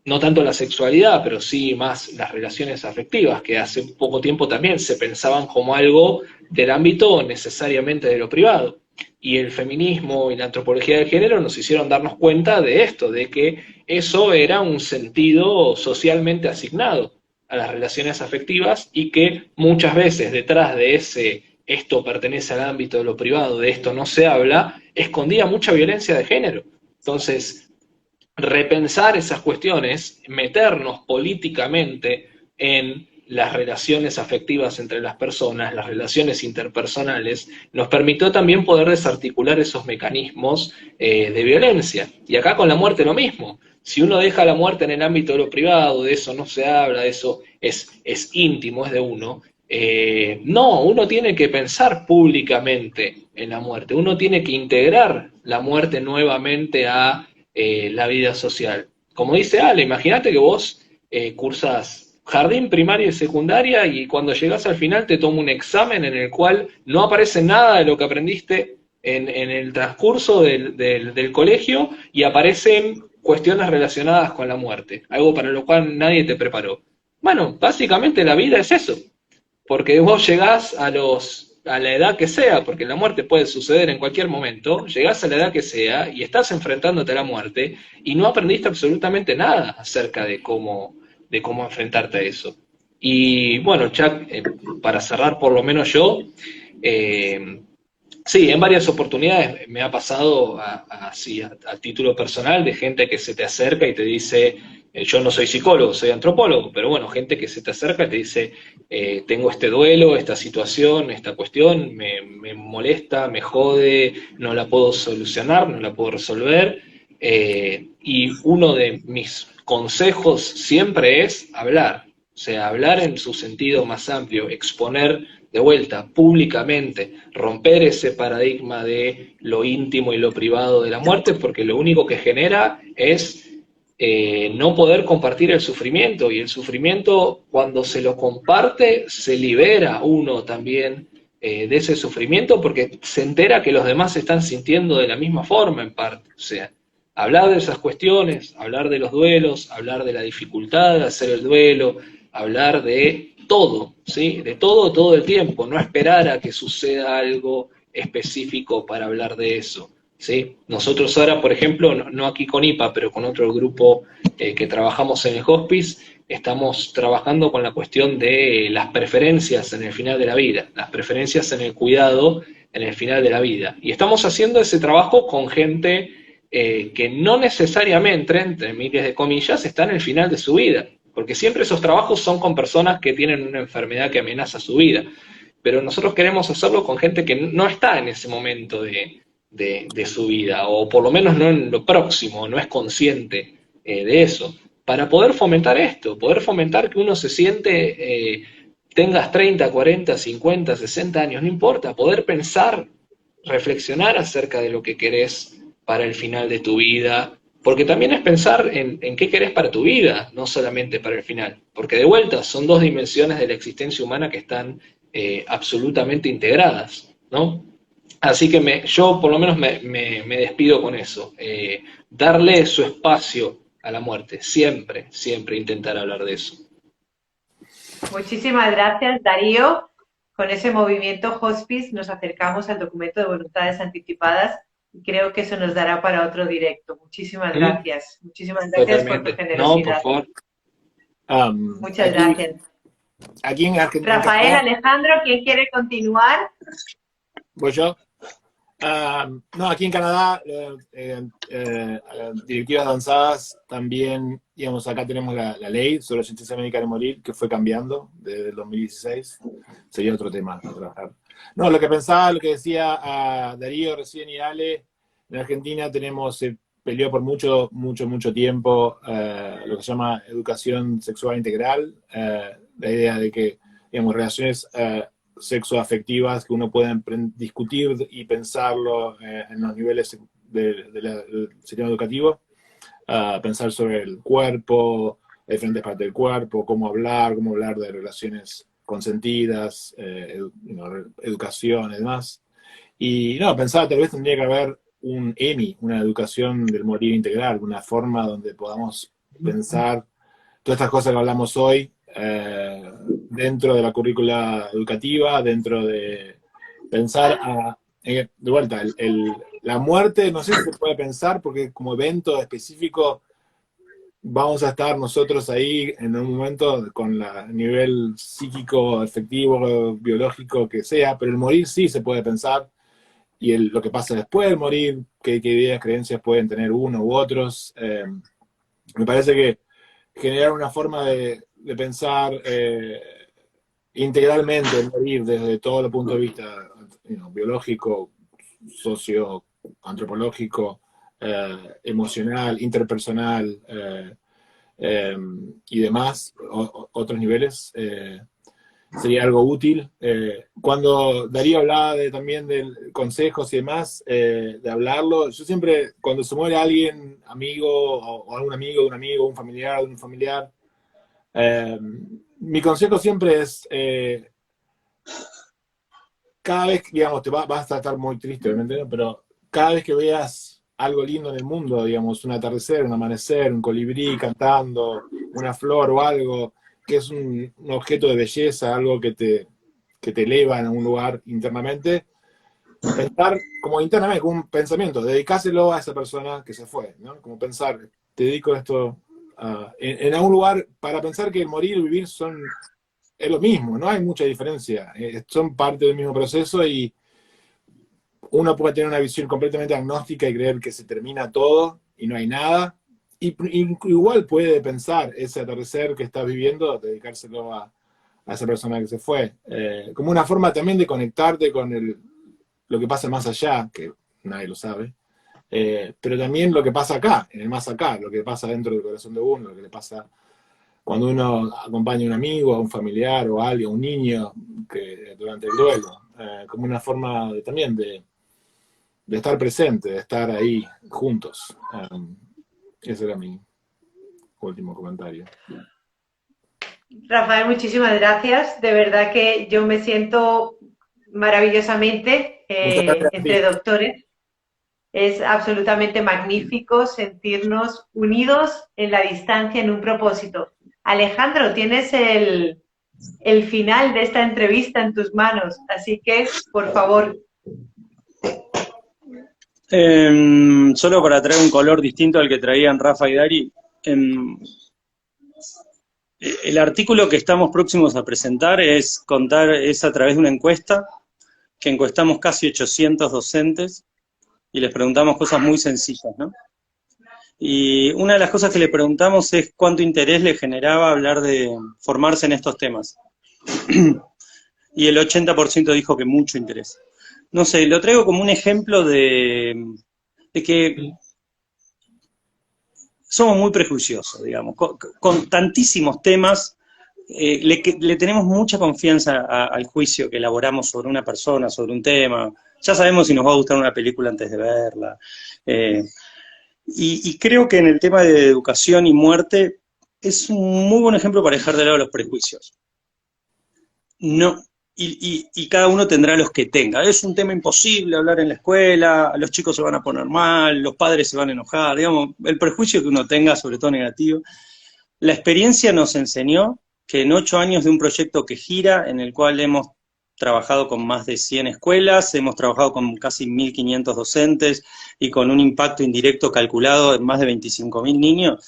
no tanto la sexualidad, pero sí más las relaciones afectivas, que hace poco tiempo también se pensaban como algo del ámbito necesariamente de lo privado. Y el feminismo y la antropología del género nos hicieron darnos cuenta de esto, de que eso era un sentido socialmente asignado a las relaciones afectivas y que muchas veces detrás de esto pertenece al ámbito de lo privado, de esto no se habla, escondía mucha violencia de género. Entonces, repensar esas cuestiones, meternos políticamente en las relaciones afectivas entre las personas, las relaciones interpersonales, nos permitió también poder desarticular esos mecanismos de violencia. Y acá con la muerte lo mismo. Si uno deja la muerte en el ámbito de lo privado, de eso no se habla, de eso es íntimo, es de uno, no, uno tiene que pensar públicamente en la muerte, uno tiene que integrar la muerte nuevamente a la vida social. Como dice Ale, imagínate que vos cursás jardín, primaria y secundaria y cuando llegás al final te toma un examen en el cual no aparece nada de lo que aprendiste en el transcurso del colegio y aparecen cuestiones relacionadas con la muerte, algo para lo cual nadie te preparó. Bueno, básicamente la vida es eso, porque vos llegás a la edad que sea, porque la muerte puede suceder en cualquier momento, llegás a la edad que sea y estás enfrentándote a la muerte y no aprendiste absolutamente nada acerca de cómo enfrentarte a eso. Y bueno, ya para cerrar por lo menos yo, sí, en varias oportunidades me ha pasado así a título personal de gente que se te acerca y te dice, yo no soy psicólogo, soy antropólogo, pero bueno, gente que se te acerca y te dice, tengo este duelo, esta situación, esta cuestión, me molesta, me jode, no la puedo solucionar, no la puedo resolver, y uno de mis consejos siempre es hablar, o sea, hablar en su sentido más amplio, exponer de vuelta, públicamente, romper ese paradigma de lo íntimo y lo privado de la muerte, porque lo único que genera es no poder compartir el sufrimiento, y el sufrimiento cuando se lo comparte, se libera uno también de ese sufrimiento, porque se entera que los demás se están sintiendo de la misma forma en parte, o sea, hablar de esas cuestiones, hablar de los duelos, hablar de la dificultad de hacer el duelo, hablar de todo, ¿sí? De todo el tiempo, no esperar a que suceda algo específico para hablar de eso, ¿sí? Nosotros ahora, por ejemplo, no aquí con IPA, pero con otro grupo que trabajamos en el hospice, estamos trabajando con la cuestión de las preferencias en el final de la vida, las preferencias en el cuidado en el final de la vida. Y estamos haciendo ese trabajo con gente que no necesariamente, entre miles de comillas, está en el final de su vida, porque siempre esos trabajos son con personas que tienen una enfermedad que amenaza su vida, pero nosotros queremos hacerlo con gente que no está en ese momento de su vida, o por lo menos no en lo próximo, no es consciente de eso, para poder fomentar esto, poder fomentar que uno se siente, tengas 30, 40, 50, 60 años, no importa, poder pensar, reflexionar acerca de lo que querés para el final de tu vida, porque también es pensar en qué querés para tu vida, no solamente para el final. Porque de vuelta son dos dimensiones de la existencia humana que están absolutamente integradas, ¿no? Así que yo por lo menos me despido con eso. Darle su espacio a la muerte. Siempre, siempre intentar hablar de eso. Muchísimas gracias, Darío. Con ese movimiento hospice nos acercamos al documento de voluntades anticipadas. Creo que eso nos dará para otro directo. Muchísimas gracias. Muchísimas gracias Totalmente. por tu generosidad. No, por favor. Muchas gracias. Aquí en Argentina. Rafael, Alejandro, ¿quién quiere continuar? ¿Voy yo? No, aquí en Canadá, directivas avanzadas también, digamos, acá tenemos la ley sobre la sentencia médica de morir, que fue cambiando desde el 2016. Sería otro tema a trabajar. No, lo que pensaba, lo que decía Darío recién y Ale, en Argentina se peleó por mucho tiempo lo que se llama educación sexual integral, la idea de que, digamos, relaciones sexoafectivas que uno puede discutir y pensarlo en los niveles del sistema educativo, pensar sobre el cuerpo, diferentes partes del cuerpo, cómo hablar de relaciones consentidas, educación y demás. Y no, pensaba tal vez tendría que haber un EMI, una educación del morir integral, una forma donde podamos pensar todas estas cosas que hablamos hoy dentro de la currícula educativa, dentro de pensar de vuelta, la muerte, no sé si se puede pensar, porque como evento específico vamos a estar nosotros ahí en un momento con el nivel psíquico, afectivo, biológico que sea, pero el morir sí se puede pensar, y lo que pasa después del morir, qué ideas, creencias pueden tener uno u otros. Me parece que generar una forma de pensar integralmente el morir desde todo el punto de vista biológico, socio-antropológico, emocional, interpersonal y demás, otros niveles, sería algo útil. Cuando Darío hablaba también de consejos y demás, de hablarlo, yo siempre, cuando se muere alguien, amigo, o algún amigo de un amigo, un familiar de un familiar, mi consejo siempre es, cada vez, digamos, vas a estar muy triste, obviamente, ¿no? Pero cada vez que veas algo lindo en el mundo, digamos, un atardecer, un amanecer, un colibrí cantando, una flor o algo, que es un objeto de belleza, algo que te eleva en un lugar internamente, pensar como internamente, como un pensamiento, dedicárselo a esa persona que se fue, ¿no? Como pensar, te dedico esto en algún lugar, para pensar que el morir y vivir es lo mismo, no hay mucha diferencia, son parte del mismo proceso y uno puede tener una visión completamente agnóstica y creer que se termina todo y no hay nada, y igual puede pensar ese atardecer que estás viviendo, dedicárselo a esa persona que se fue, como una forma también de conectarte con lo que pasa más allá, que nadie lo sabe, pero también lo que pasa acá, en el más acá, lo que pasa dentro del corazón de uno, lo que le pasa cuando uno acompaña a un amigo, a un familiar o a alguien, a un niño que durante el duelo, como una forma también de estar presente, de estar ahí juntos. Ese era mi último comentario. Rafael, muchísimas gracias. De verdad que yo me siento maravillosamente Muchas gracias a entre ti. doctores. Es absolutamente magnífico sentirnos unidos en la distancia en un propósito. Alejandro, tienes el final de esta entrevista en tus manos, así que, por favor. Solo para traer un color distinto al que traían Rafa y Dari, el artículo que estamos próximos a presentar es a través de una encuesta, que encuestamos casi 800 docentes y les preguntamos cosas muy sencillas, ¿no? Y una de las cosas que le preguntamos es cuánto interés le generaba hablar de formarse en estos temas. Y el 80% dijo que mucho interés. No sé, lo traigo como un ejemplo de que somos muy prejuiciosos, digamos, con tantísimos temas, le tenemos mucha confianza al juicio que elaboramos sobre una persona, sobre un tema. Ya sabemos si nos va a gustar una película antes de verla. Y creo que en el tema de educación y muerte es un muy buen ejemplo para dejar de lado los prejuicios. No, y cada uno tendrá los que tenga. Es un tema imposible hablar en la escuela, los chicos se van a poner mal, los padres se van a enojar, digamos, el prejuicio que uno tenga, sobre todo negativo. La experiencia nos enseñó que en 8 años de un proyecto que gira, en el cual hemos trabajado con más de 100 escuelas, hemos trabajado con casi 1.500 docentes y con un impacto indirecto calculado en más de 25.000 niños,